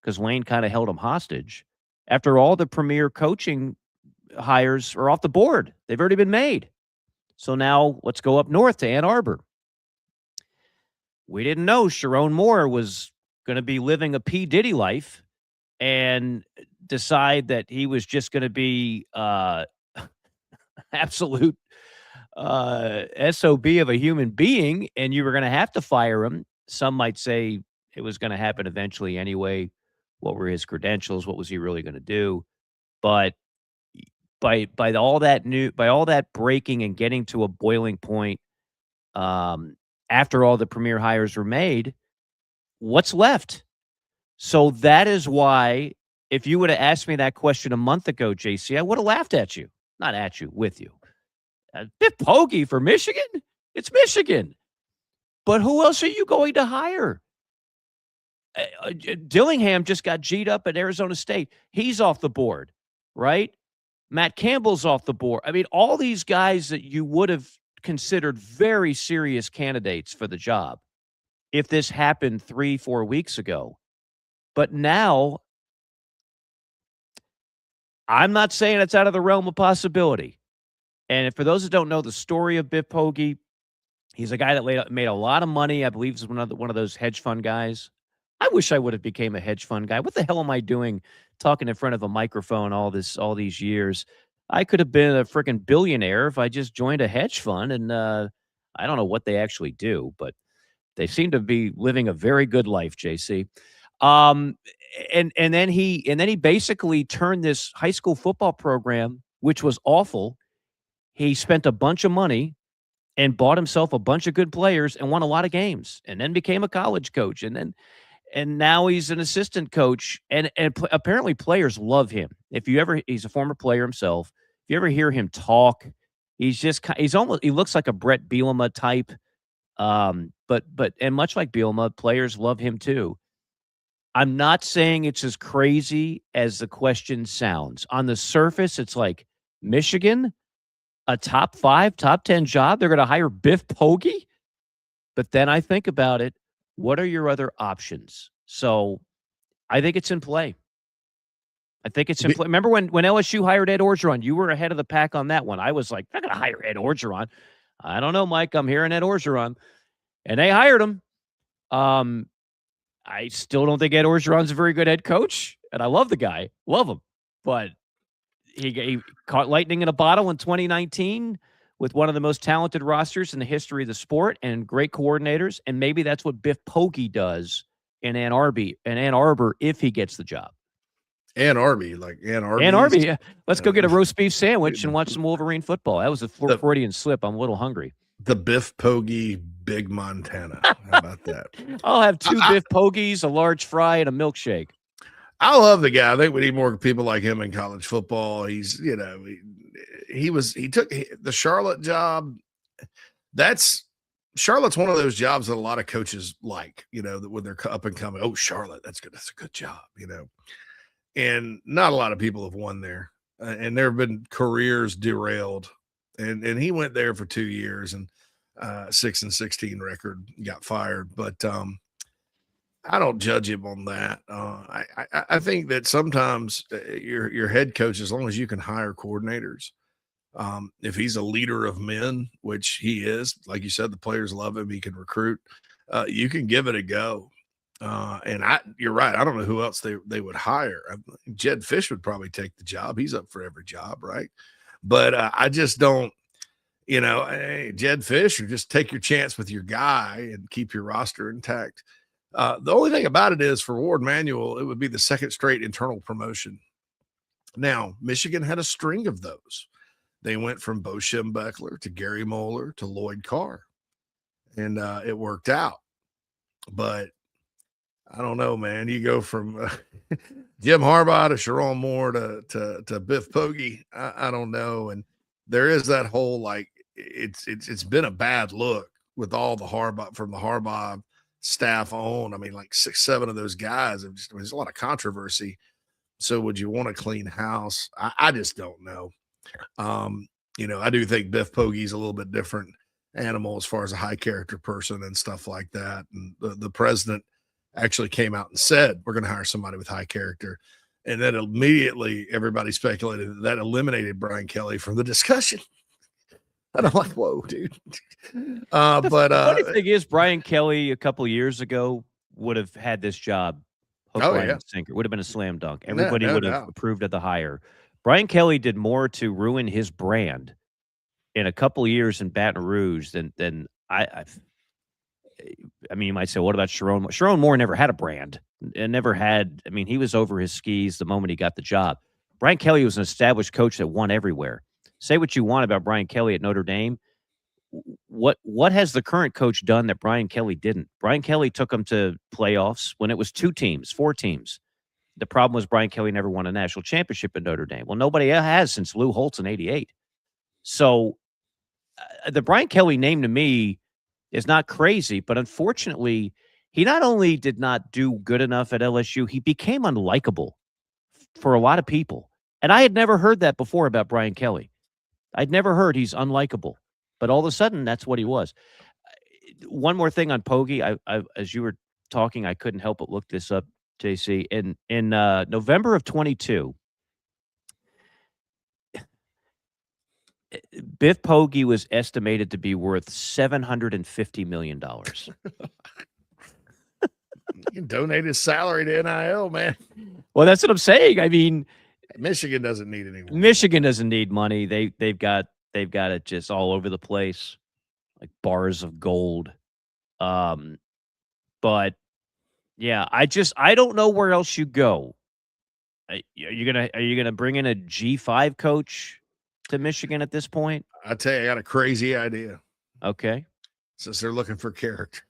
because Lane kind of held him hostage, after all the premier coaching hires are off the board. They've already been made. So now let's go up north to Ann Arbor. We didn't know Sharon Moore was going to be living a P. Diddy life and decide that he was just going to be absolute SOB of a human being, and you were going to have to fire him. Some might say it was going to happen eventually anyway. What were his credentials? What was he really going to do? But by all that breaking and getting to a boiling point, after all the premier hires were made, what's left? So that is why if you would have asked me that question a month ago, JC, I would have laughed at you. Not at you, with you. Biff Poggi for Michigan? It's Michigan. But who else are you going to hire? Dillingham just got G'd up at Arizona State. He's off the board, right? Matt Campbell's off the board. I mean, all these guys that you would have considered very serious candidates for the job if this happened 3-4 weeks ago. But now, I'm not saying it's out of the realm of possibility. And for those that don't know the story of Biff Poggi, he's a guy that made a lot of money. I believe he's one of those hedge fund guys. I wish I would have became a hedge fund guy. What the hell am I doing talking in front of a microphone all these years? I could have been a freaking billionaire if I just joined a hedge fund. And I don't know what they actually do, but they seem to be living a very good life, JC. And then he basically turned this high school football program, which was awful. He spent a bunch of money and bought himself a bunch of good players and won a lot of games, and then became a college coach, and now he's an assistant coach, and apparently players love him. He's a former player himself. If you ever hear him talk, he looks like a Brett Bielema type. But much like Bielema, players love him too. I'm not saying it's as crazy as the question sounds. On the surface, it's like Michigan, a top 5, top 10 job. They're going to hire Biff Poggi. But then I think about it. What are your other options? So I think it's in play. Remember when LSU hired Ed Orgeron? You were ahead of the pack on that one. I was like, they're not going to hire Ed Orgeron. I don't know, Mike. I'm hearing Ed Orgeron. And they hired him. I still don't think Ed Orgeron's a very good head coach. And I love the guy. Love him. But he caught lightning in a bottle in 2019 with one of the most talented rosters in the history of the sport and great coordinators. And maybe that's what Biff Poggi does in Ann Arbor if he gets the job. Ann Arbor. Yeah. Let's go get a roast beef sandwich and watch some Wolverine football. That was a Freudian slip. I'm a little hungry. The Biff Poggi Big Montana. How about that? I'll have 2 Biff Poggies, a large fry, and a milkshake. I love the guy. I think we need more people like him in college football. He's, he took the Charlotte job. Charlotte's one of those jobs that a lot of coaches like, that when they're up and coming. Oh, Charlotte, that's good. That's a good job, and not a lot of people have won there. And there have been careers derailed. And he went there for 2 years and 6-16 record, got fired. But I don't judge him on that. I think that sometimes your head coach, as long as you can hire coordinators, if he's a leader of men, which he is, like you said, the players love him. He can recruit. You can give it a go. You're right. I don't know who else they would hire. Jed Fish would probably take the job. He's up for every job, right? But I just don't, hey, Jed Fish, or just take your chance with your guy and keep your roster intact. The only thing about it is for Ward Manuel, it would be the second straight internal promotion. Now, Michigan had a string of those. They went from Bo Schembechler to Gary Moeller to Lloyd Carr, and it worked out. But I don't know, man. You go from Jim Harbaugh to Sharon Moore to Biff Poggi. I don't know. And there is that whole, it's been a bad look with all the Harbaugh staff on. I mean, 6-7 of those guys there's a lot of controversy. So would you want to clean house? I just don't know. I do think Biff Poggi's a little bit different animal as far as a high character person and stuff like that. And the president actually came out and said, we're going to hire somebody with high character. And then immediately everybody speculated that eliminated Brian Kelly from the discussion. And I'm like, whoa, dude. The funny thing is, Brian Kelly a couple of years ago would have had this job. Hook, line, and sinker. Would have been a slam dunk. Everybody would have approved of the hire. Brian Kelly did more to ruin his brand in a couple of years in Baton Rouge than I mean, you might say, what about Sharon? Sharon Moore never had a brand and never had. I mean, he was over his skis the moment he got the job. Brian Kelly was an established coach that won everywhere. Say what you want about Brian Kelly at Notre Dame. What has the current coach done that Brian Kelly didn't? Brian Kelly took them to playoffs when it was 2 teams, 4 teams. The problem was Brian Kelly never won a national championship at Notre Dame. Well, nobody has since Lou Holtz in '88. So the Brian Kelly name to me is not crazy, but unfortunately, he not only did not do good enough at LSU, he became unlikable for a lot of people. And I had never heard that before about Brian Kelly. I'd never heard he's unlikable, but all of a sudden, that's what he was. One more thing on Poggi. As you were talking, I couldn't help but look this up, JC. In November of 22, Biff Poggi was estimated to be worth $750 million. You can donate his salary to NIL, man. Well, that's what I'm saying. I mean, Michigan doesn't need any more. Michigan doesn't need money. They've got it just all over the place, like bars of gold. But yeah, I don't know where else you go. Are you gonna bring in a G5 coach to Michigan at this point? I tell you, I got a crazy idea. Okay. Since they're looking for character.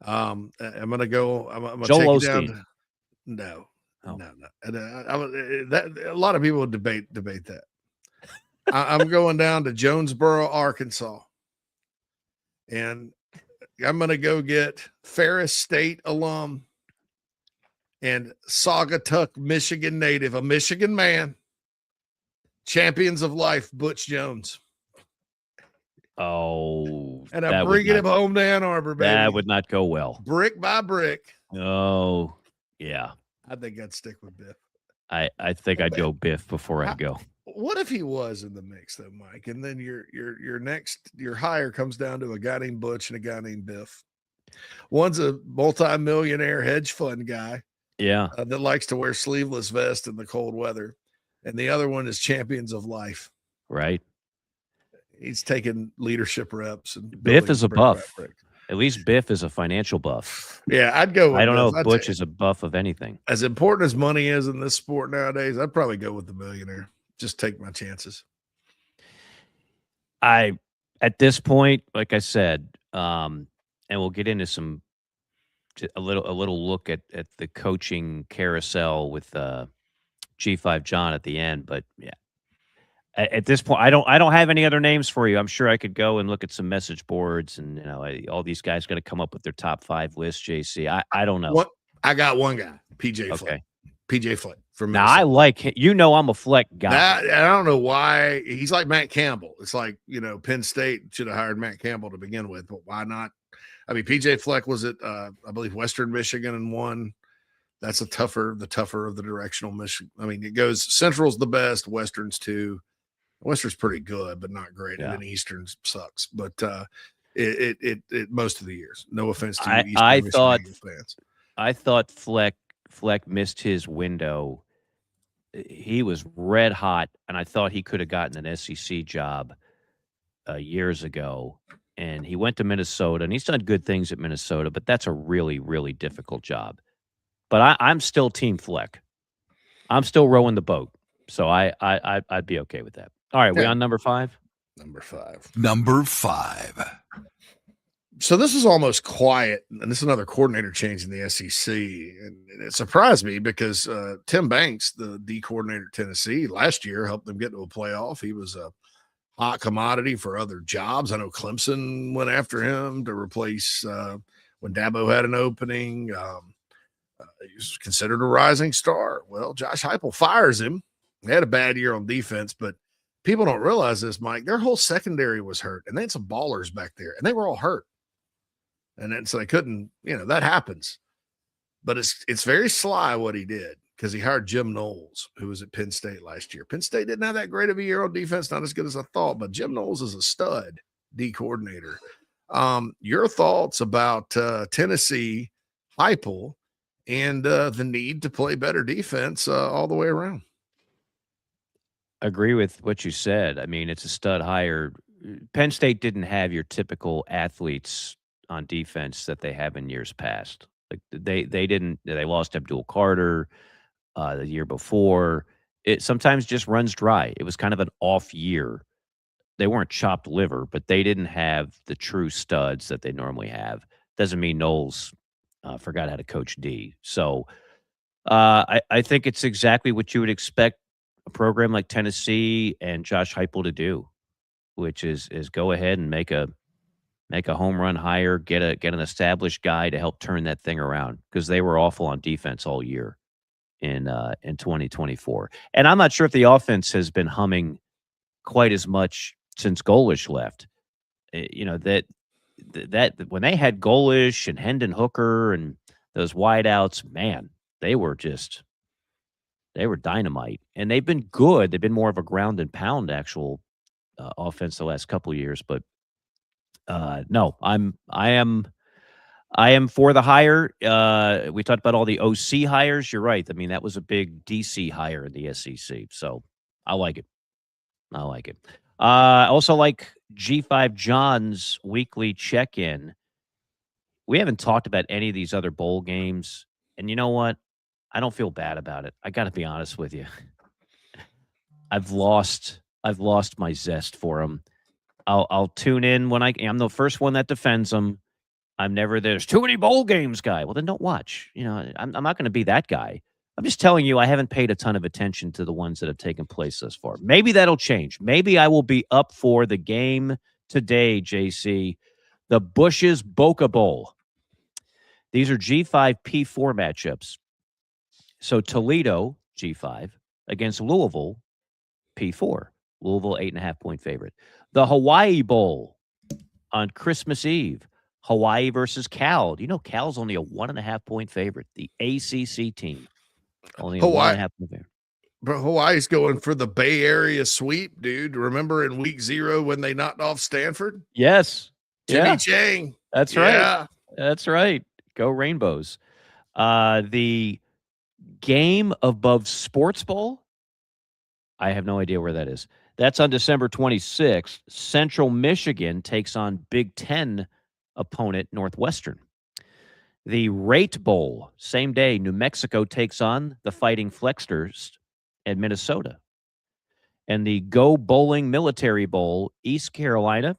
I'm gonna go. I'm gonna Joel take you down Osteen. to, no, Oh. no. And, that a lot of people would debate that. I'm going down to Jonesboro, Arkansas, and I'm gonna go get Ferris State alum and Saugatuck, Michigan native, a Michigan man, champions of life, Butch Jones. Oh, And I'm bringing him home to Ann Arbor, baby. That would not go well. Brick by brick. Oh, yeah. I think I'd stick with Biff. I think I'd go Biff before I'd go. What if he was in the mix though, Mike? And then your hire comes down to a guy named Butch and a guy named Biff. One's a multi-millionaire hedge fund guy. Yeah. That likes to wear sleeveless vests in the cold weather. And the other one is champions of life. Right. He's taking leadership reps. And Biff is a brick by buff. brick. At least Biff is a financial buff. Yeah, I'd go with I don't know Biff. if Butch is a buff of anything. As important as money is in this sport nowadays, I'd probably go with the millionaire. Just take my chances. At this point, like I said, and we'll get into a little look at the coaching carousel with G5 John at the end, but yeah. At this point, I don't have any other names for you. I'm sure I could go and look at some message boards, and all these guys got to come up with their top 5 lists. JC, I don't know. I got one guy, PJ Fleck. Okay. PJ Fleck from now. Minnesota. I like him. I'm a Fleck guy. I don't know why he's like Matt Campbell. It's like Penn State should have hired Matt Campbell to begin with, but why not? I mean, PJ Fleck was at I believe Western Michigan and won. That's the tougher of the directional Michigan. I mean, it goes Central's the best, Western's too. Western's pretty good, but not great. Yeah. And then Eastern sucks. But it most of the years. No offense to you I Eastern thought Michigan fans. I thought Fleck missed his window. He was red hot, and I thought he could have gotten an SEC job years ago. And he went to Minnesota, and he's done good things at Minnesota, but that's a really, really difficult job. But I'm still Team Fleck. I'm still rowing the boat, so I'd be okay with that. All right, we on number 5? Number 5. Number 5. So this is almost quiet, and this is another coordinator change in the SEC, and it surprised me because Tim Banks, the D coordinator at Tennessee, last year helped them get to a playoff. He was a hot commodity for other jobs. I know Clemson went after him to replace when Dabo had an opening. He was considered a rising star. Well, Josh Heupel fires him. They had a bad year on defense, but people don't realize this, Mike. Their whole secondary was hurt, and they had some ballers back there, and they were all hurt. And then so they couldn't, that happens. But it's very sly what he did because he hired Jim Knowles, who was at Penn State last year. Penn State didn't have that great of a year on defense, not as good as I thought, but Jim Knowles is a stud D coordinator. Your thoughts about Tennessee, Heupel, and the need to play better defense all the way around? Agree with what you said. I mean, it's a stud hire. Penn State didn't have your typical athletes on defense that they have in years past. Like they didn't. They lost Abdul Carter the year before. It sometimes just runs dry. It was kind of an off year. They weren't chopped liver, but they didn't have the true studs that they normally have. Doesn't mean Knowles forgot how to coach D. So I think it's exactly what you would expect a program like Tennessee and Josh Heupel to do, which is go ahead and make a home run hire, get an established guy to help turn that thing around because they were awful on defense all year in 2024. And I'm not sure if the offense has been humming quite as much since Golish left. You know that when they had Golish and Hendon Hooker and those wideouts, man, they were dynamite, and they've been good. They've been more of a ground and pound actual offense the last couple of years, but no, I am for the hire. We talked about all the OC hires. You're right. I mean, that was a big DC hire in the SEC, so I like it. I like it. I also like G5 John's weekly check-in. We haven't talked about any of these other bowl games, and you know what? I don't feel bad about it. I got to be honest with you. I've lost my zest for them. I'll tune in when I'm the first one that defends them. I'm never there's too many bowl games guy. Well, then don't watch. You know, I'm not going to be that guy. I'm just telling you, I haven't paid a ton of attention to the ones that have taken place thus far. Maybe that'll change. Maybe I will be up for the game today, JC, the Bush's Boca Bowl. These are G5 P4 matchups. So Toledo, G5, against Louisville, P4. Louisville, 8.5-point favorite. The Hawaii Bowl on Christmas Eve. Hawaii versus Cal. Do you know Cal's only a 1.5-point favorite? The ACC team. Only a 1.5-point favorite. But Hawaii's going for the Bay Area sweep, dude. Remember in week 0 when they knocked off Stanford? Yes. Timmy Chang. That's right. That's right. Go Rainbows. The Game Above Sports Bowl. I have no idea where that is. That's on December 26th. Central Michigan takes on Big Ten opponent Northwestern. The Rate Bowl, same day, New Mexico takes on the Fighting Flexters at Minnesota. And the Go Bowling Military Bowl, East Carolina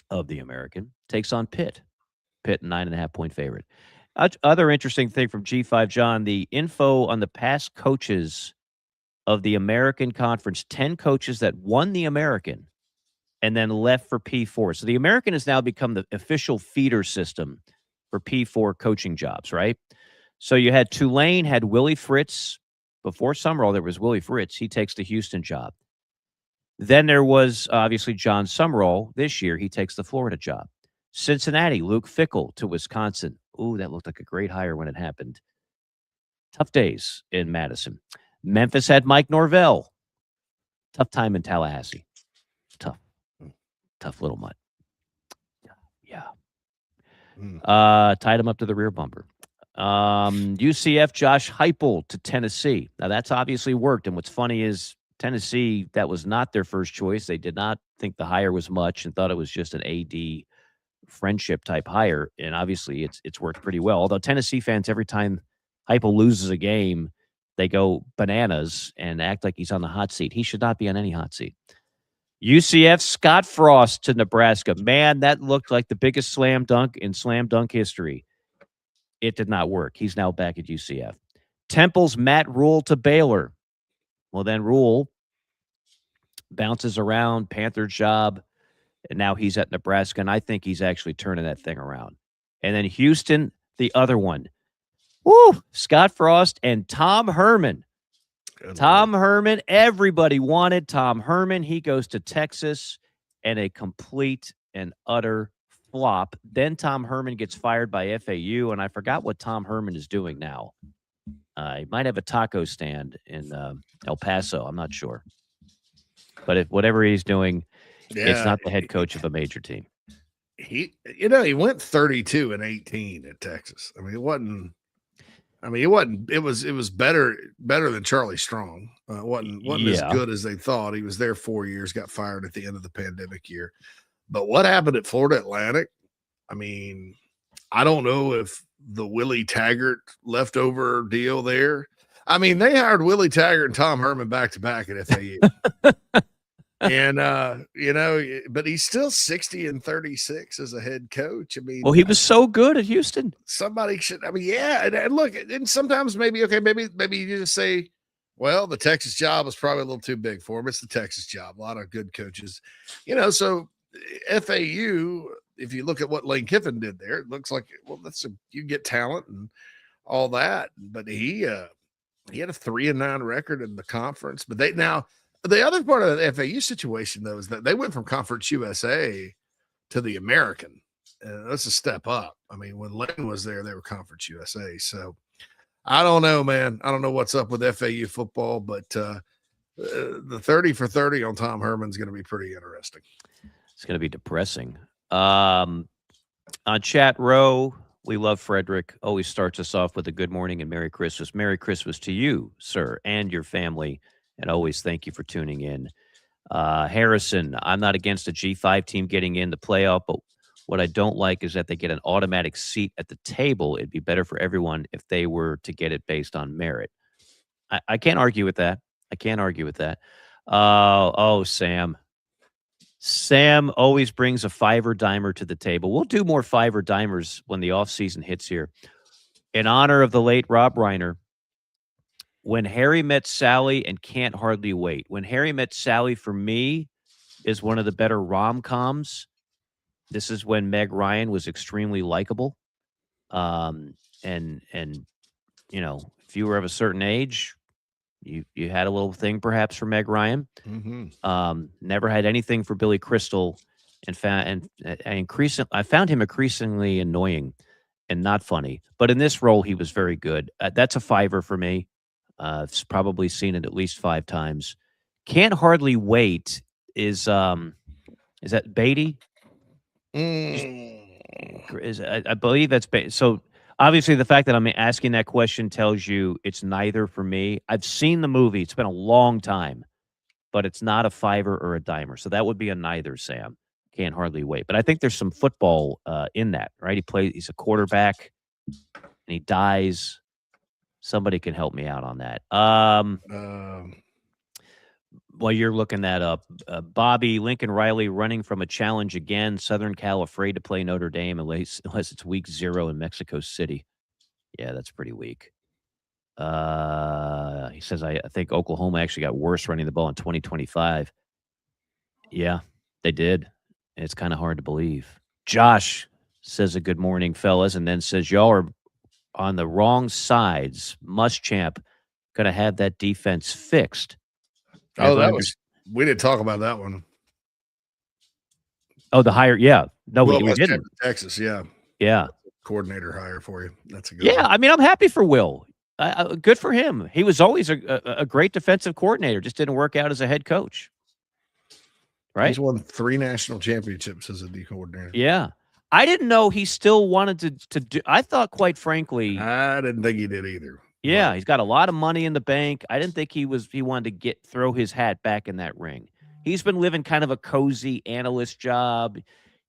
of the American takes on Pitt. Pitt, 9.5-point favorite. Other interesting thing from G5 John, the info on the past coaches of the American Conference, 10 coaches that won the American and then left for P4. So the American has now become the official feeder system for P4 coaching jobs, right? So you had Tulane, had Willie Fritz. Before Summerall, there was Willie Fritz. He takes the Houston job. Then there was obviously John Summerall. This year, he takes the Florida job. Cincinnati, Luke Fickell to Wisconsin. Ooh, that looked like a great hire when it happened. Tough days in Madison. Memphis had Mike Norvell. Tough time in Tallahassee. Tough little mutt. Yeah. Tied him up to the rear bumper. UCF, Josh Heupel to Tennessee. Now, that's obviously worked. And what's funny is Tennessee, that was not their first choice. They did not think the hire was much and thought it was just an AD friendship type hire. And obviously, it's worked pretty well. Although Tennessee fans, every time Heupel loses a game, they go bananas and act like he's on the hot seat. He should not be on any hot seat. UCF, Scott Frost to Nebraska. Man, that looked like the biggest slam dunk in slam dunk history. It did not work. He's now back at UCF. Temple's Matt Rule to Baylor. Well, then Rule bounces around, Panther job, and now he's at Nebraska, and I think he's actually turning that thing around. And then Houston, the other one. Woo! Scott Frost and Tom Herman. Tom Herman, everybody wanted Tom Herman. He goes to Texas and a complete and utter flop. Then Tom Herman gets fired by FAU, and I forgot what Tom Herman is doing now. He might have a taco stand in El Paso. I'm not sure. But whatever he's doing, it's not the head coach of a major team. He went 32-18 at Texas. It was better than Charlie Strong. Wasn't as good as they thought. He was there 4 years, got fired at the end of the pandemic year. But what happened at Florida Atlantic? I don't know if the Willie Taggart leftover deal there. They hired Willie Taggart and Tom Herman back to back at FAU. And but he's still 60-36 as a head coach. I mean, Well, he was so good at Houston. Somebody should. I mean, yeah. And look, and sometimes maybe you just say, well, the Texas job was probably a little too big for him. It's the Texas job. A lot of good coaches, so FAU. If you look at what Lane Kiffin did there, it looks like you get talent and all that. But he had a 3-9 record in the conference. But the other part of the FAU situation though is that they went from Conference USA to the American. That's a step up. I mean, when Lane was there, they were Conference USA. So I don't know, man. I don't know what's up with FAU football, but the 30 for 30 on Tom Herman's going to be pretty interesting. It's going to be depressing. On chat row, we love Frederick. Always starts us off with a good morning and Merry Christmas. Merry Christmas to you, sir, and your family. And always thank you for tuning in. Harrison, I'm not against a G5 team getting in the playoff, but what I don't like is that they get an automatic seat at the table. It'd be better for everyone if they were to get it based on merit. I can't argue with that. Sam. Sam always brings a fiver dimer to the table. We'll do more fiver dimers when the offseason hits here. In honor of the late Rob Reiner, When Harry Met Sally and Can't Hardly Wait. When Harry Met Sally, for me, is one of the better rom-coms. This is when Meg Ryan was extremely likable. And if you were of a certain age, you had a little thing perhaps for Meg Ryan. Mm-hmm. Never had anything for Billy Crystal, I found him increasingly annoying and not funny. But in this role, he was very good. That's a fiver for me. I've probably seen it at least 5 times. Can't Hardly Wait is that Beatty? I believe that's so. Obviously, the fact that I'm asking that question tells you it's neither for me. I've seen the movie. It's been a long time, but it's not a fiver or a dimer. So that would be a neither, Sam. Can't Hardly Wait. But I think there's some football in that, right? He's a quarterback, and he dies. Somebody can help me out on that. While you're looking that up, Bobby, Lincoln Riley running from a challenge again. Southern Cal afraid to play Notre Dame unless it's week 0 in Mexico City. Yeah, that's pretty weak. He says, I think Oklahoma actually got worse running the ball in 2025. Yeah, they did. It's kind of hard to believe. Josh says a good morning, fellas, and then says, y'all are on the wrong sides. Muschamp going to have that defense fixed. We didn't talk about that one. Oh, the hire. Yeah. No, we didn't. Texas. Yeah. Yeah. Coordinator hire for you. That's a good one. I mean, I'm happy for Will. Good for him. He was always a great defensive coordinator. Just didn't work out as a head coach. Right. He's won 3 national championships as a D coordinator. Yeah. I didn't know he still wanted to do. I thought, quite frankly, I didn't think he did either. Yeah, he's got a lot of money in the bank. I didn't think he wanted to throw his hat back in that ring. He's been living kind of a cozy analyst job.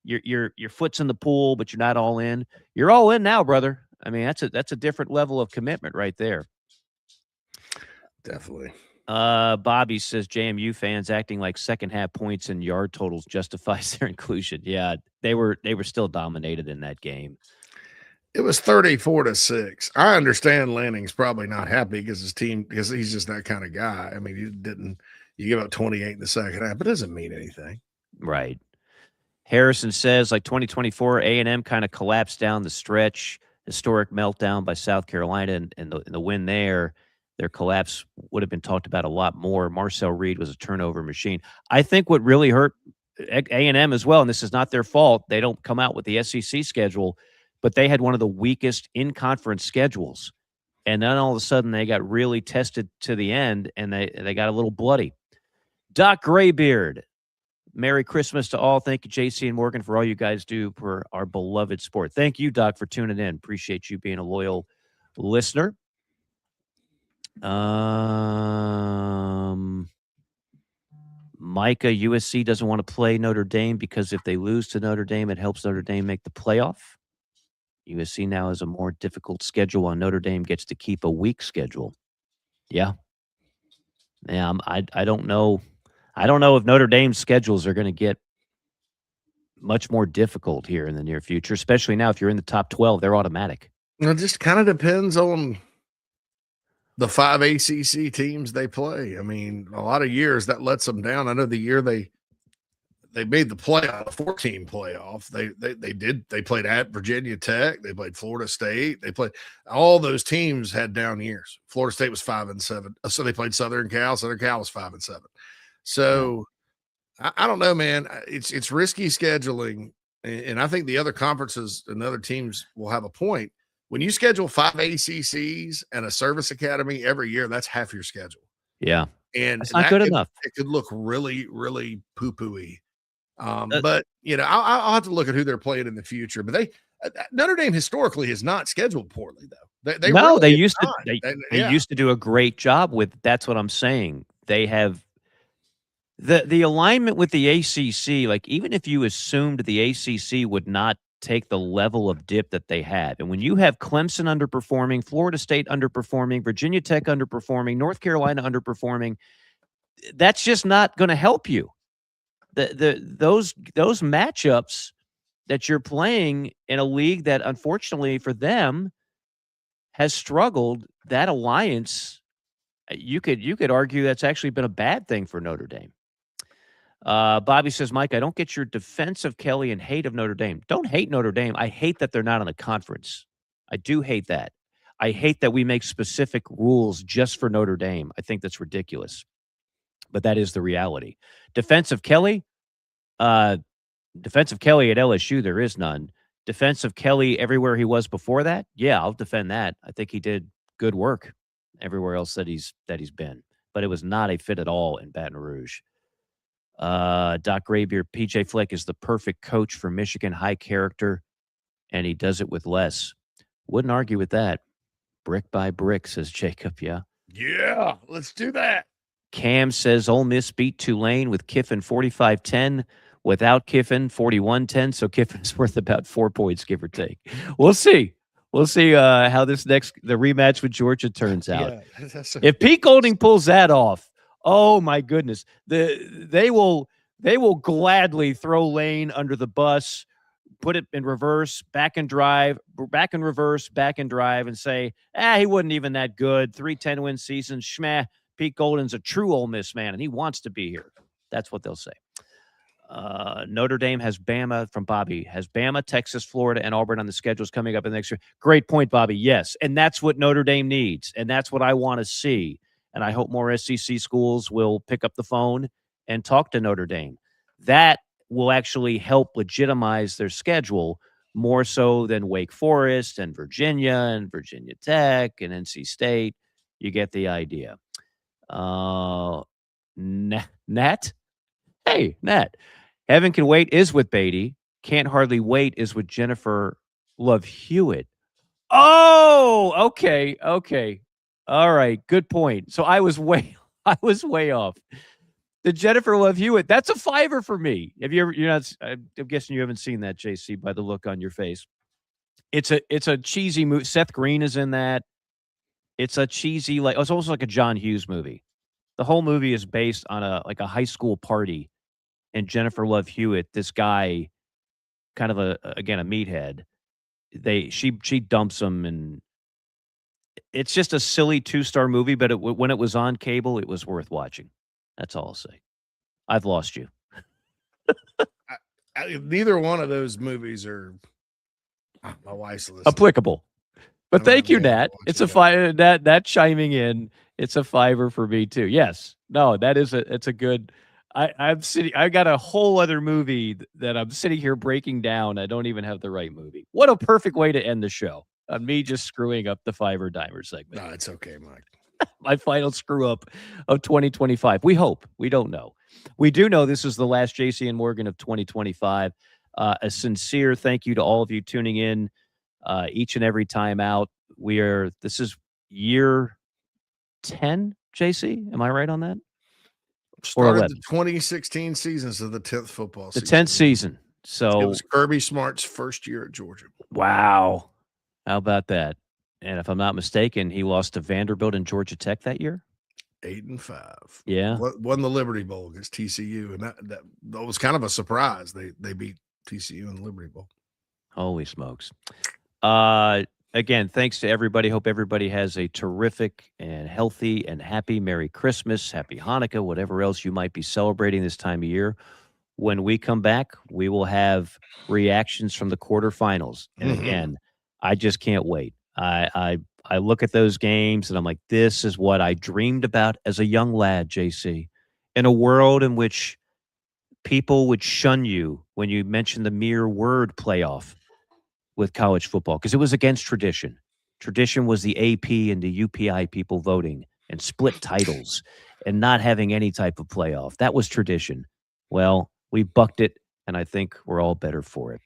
Your foot's in the pool, but you're not all in. You're all in now, brother. I mean, that's a different level of commitment right there. Definitely. Bobby says JMU fans acting like second half points and yard totals justifies their inclusion. Yeah, they were still dominated in that game. It was 34-6. I understand Lanning's probably not happy because he's just that kind of guy. I mean, you give up 28 in the second half, but it doesn't mean anything. Right. Harrison says, like 2024, A&M kind of collapsed down the stretch. Historic meltdown by South Carolina, and the win there. Their collapse would have been talked about a lot more. Marcel Reed was a turnover machine. I think what really hurt A&M as well, and this is not their fault, they don't come out with the SEC schedule, but they had one of the weakest in-conference schedules. And then all of a sudden they got really tested to the end, and they got a little bloody. Doc Graybeard, Merry Christmas to all. Thank you, JC and Morgan, for all you guys do for our beloved sport. Thank you, Doc, for tuning in. Appreciate you being a loyal listener. Micah, USC doesn't want to play Notre Dame because if they lose to Notre Dame, it helps Notre Dame make the playoff. USC now has a more difficult schedule while Notre Dame gets to keep a weak schedule. Yeah. I don't know. I don't know if Notre Dame's schedules are going to get much more difficult here in the near future, especially now if you're in the top 12, they're automatic. It just kind of depends on the 5 ACC teams they play. I mean, a lot of years that lets them down. I know the year they made the playoff, 14 playoff. They played at Virginia Tech. They played Florida State. They played all those teams had down years. Florida State was 5-7. So they played Southern Cal. Southern Cal was 5-7. So I don't know, man. It's risky scheduling. And I think the other conferences and other teams will have a point. When you schedule 5 ACCs and a service academy every year, that's half your schedule. Yeah. And it's not good enough. It could look really, really poo-pooey. But you know, I'll have to look at who they're playing in the future. But Notre Dame historically has not scheduled poorly, though. They used to do a great job with. That's what I'm saying. They have the alignment with the ACC. Like, even if you assumed the ACC would not take the level of dip that they had, and when you have Clemson underperforming, Florida State underperforming, Virginia Tech underperforming, North Carolina underperforming, that's just not going to help you. Those matchups that you're playing in a league that, unfortunately for them, has struggled, that alliance, you could argue that's actually been a bad thing for Notre Dame. Bobby says, Mike, I don't get your defense of Kelly and hate of Notre Dame. Don't hate Notre Dame. I hate that they're not in a conference. I do hate that. I hate that we make specific rules just for Notre Dame. I think that's ridiculous. But that is the reality. Defensive Kelly at LSU, there is none. Defensive Kelly everywhere he was before that, yeah, I'll defend that. I think he did good work everywhere else that he's been. But it was not a fit at all in Baton Rouge. Doc Graybeard, PJ Fleck is the perfect coach for Michigan, high character, and he does it with less. Wouldn't argue with that. Brick by brick, says Jacob. Yeah. Yeah, let's do that. Cam says Ole Miss beat Tulane with Kiffin 45-10. Without Kiffin, 41-10. So Kiffin's worth about 4 points, give or take. We'll see. We'll see how the rematch with Georgia turns out. Yeah, if Pete Golding pulls that off, oh my goodness, they will gladly throw Lane under the bus, put it in reverse, back and drive, back and reverse, back and drive, and say, he wasn't even that good. 3 10-win seasons, schmeh. Pete Golding's a true Ole Miss man, and he wants to be here. That's what they'll say. Notre Dame has Bama, from Bobby, has Bama, Texas, Florida, and Auburn on the schedules coming up in the next year. Great point, Bobby. Yes, and that's what Notre Dame needs, and that's what I want to see. And I hope more SEC schools will pick up the phone and talk to Notre Dame. That will actually help legitimize their schedule more so than Wake Forest and Virginia Tech and NC State. You get the idea. Nat? Hey, Nat. Heaven Can Wait is with Beatty. Can't Hardly Wait is with Jennifer Love Hewitt. Oh, okay. All right, good point. So I was way off. The Jennifer Love Hewitt, that's a $5 for me. I'm guessing you haven't seen that, JC, by the look on your face. It's a cheesy movie. Seth Green is in that. It's a cheesy, it's almost like a John Hughes movie. The whole movie is based on a high school party, and Jennifer Love Hewitt, this guy, kind of a meathead. She dumps him, and it's just a silly 2-star movie. But when it was on cable, it was worth watching. That's all I'll say. I've lost you. Neither one of those movies are my wife's list. Applicable. But thank you, Nat. It's a $5. That chiming in. It's a $5 for me too. Yes. No, it's a good. I got a whole other movie that I'm sitting here breaking down. I don't even have the right movie. What a perfect way to end the show on me just screwing up the $5 dimer segment. No, it's okay, Mike. My final screw up of 2025. We hope. We don't know. We do know this is the last JC and Morgan of 2025. A sincere thank you to all of you tuning in each and every time out. This is year 10, JC. Am I right on that? Started the 2016 seasons of the 10th football season. The 10th season. So it was Kirby Smart's first year at Georgia. Wow. How about that? And if I'm not mistaken, he lost to Vanderbilt and Georgia Tech that year? 8-5. Yeah. Won the Liberty Bowl against TCU, and that was kind of a surprise. They beat TCU in the Liberty Bowl. Holy smokes. Again, thanks to everybody. Hope everybody has a terrific and healthy and happy Merry Christmas, Happy Hanukkah, whatever else you might be celebrating this time of year. When we come back, we will have reactions from the quarterfinals. And again, I just can't wait. I look at those games and I'm like, this is what I dreamed about as a young lad, JC. In a world in which people would shun you when you mentioned the mere word playoff with college football because it was against tradition. Tradition was the AP and the UPI people voting and split titles and not having any type of playoff. That was tradition. Well, we bucked it, and I think we're all better for it.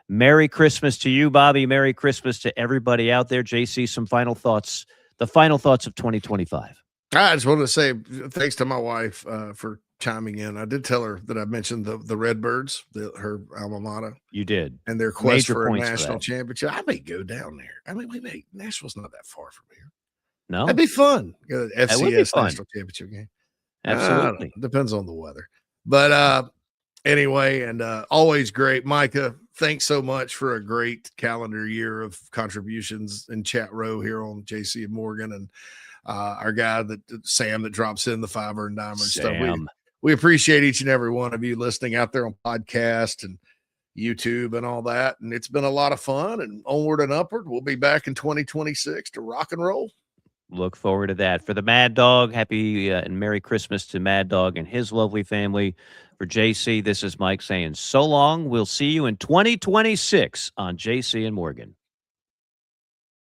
Merry Christmas to you, Bobby. Merry Christmas to everybody out there. JC, some final thoughts, the final thoughts of 2025. I just wanted to say thanks to my wife for chiming in. I did tell her that I mentioned the Redbirds, her alma mater. You did. And their quest Major for a points for national that. championship. I may go down there. I mean, Nashville's not that far from here. No, that'd be fun. Go to the That would be FCS fun. national championship game. Absolutely. Depends on the weather. But anyway, and always great. Micah, thanks so much for a great calendar year of contributions in chat row here on JC and Morgan, and our guy Sam that drops in the fiver and diamond stuff. We appreciate each and every one of you listening out there on podcast and YouTube and all that. And it's been a lot of fun, and onward and upward. We'll be back in 2026 to rock and roll. Look forward to that. For the Mad Dog, happy and Merry Christmas to Mad Dog and his lovely family. For JC, this is Mike saying so long. We'll see you in 2026 on JC and Morgan.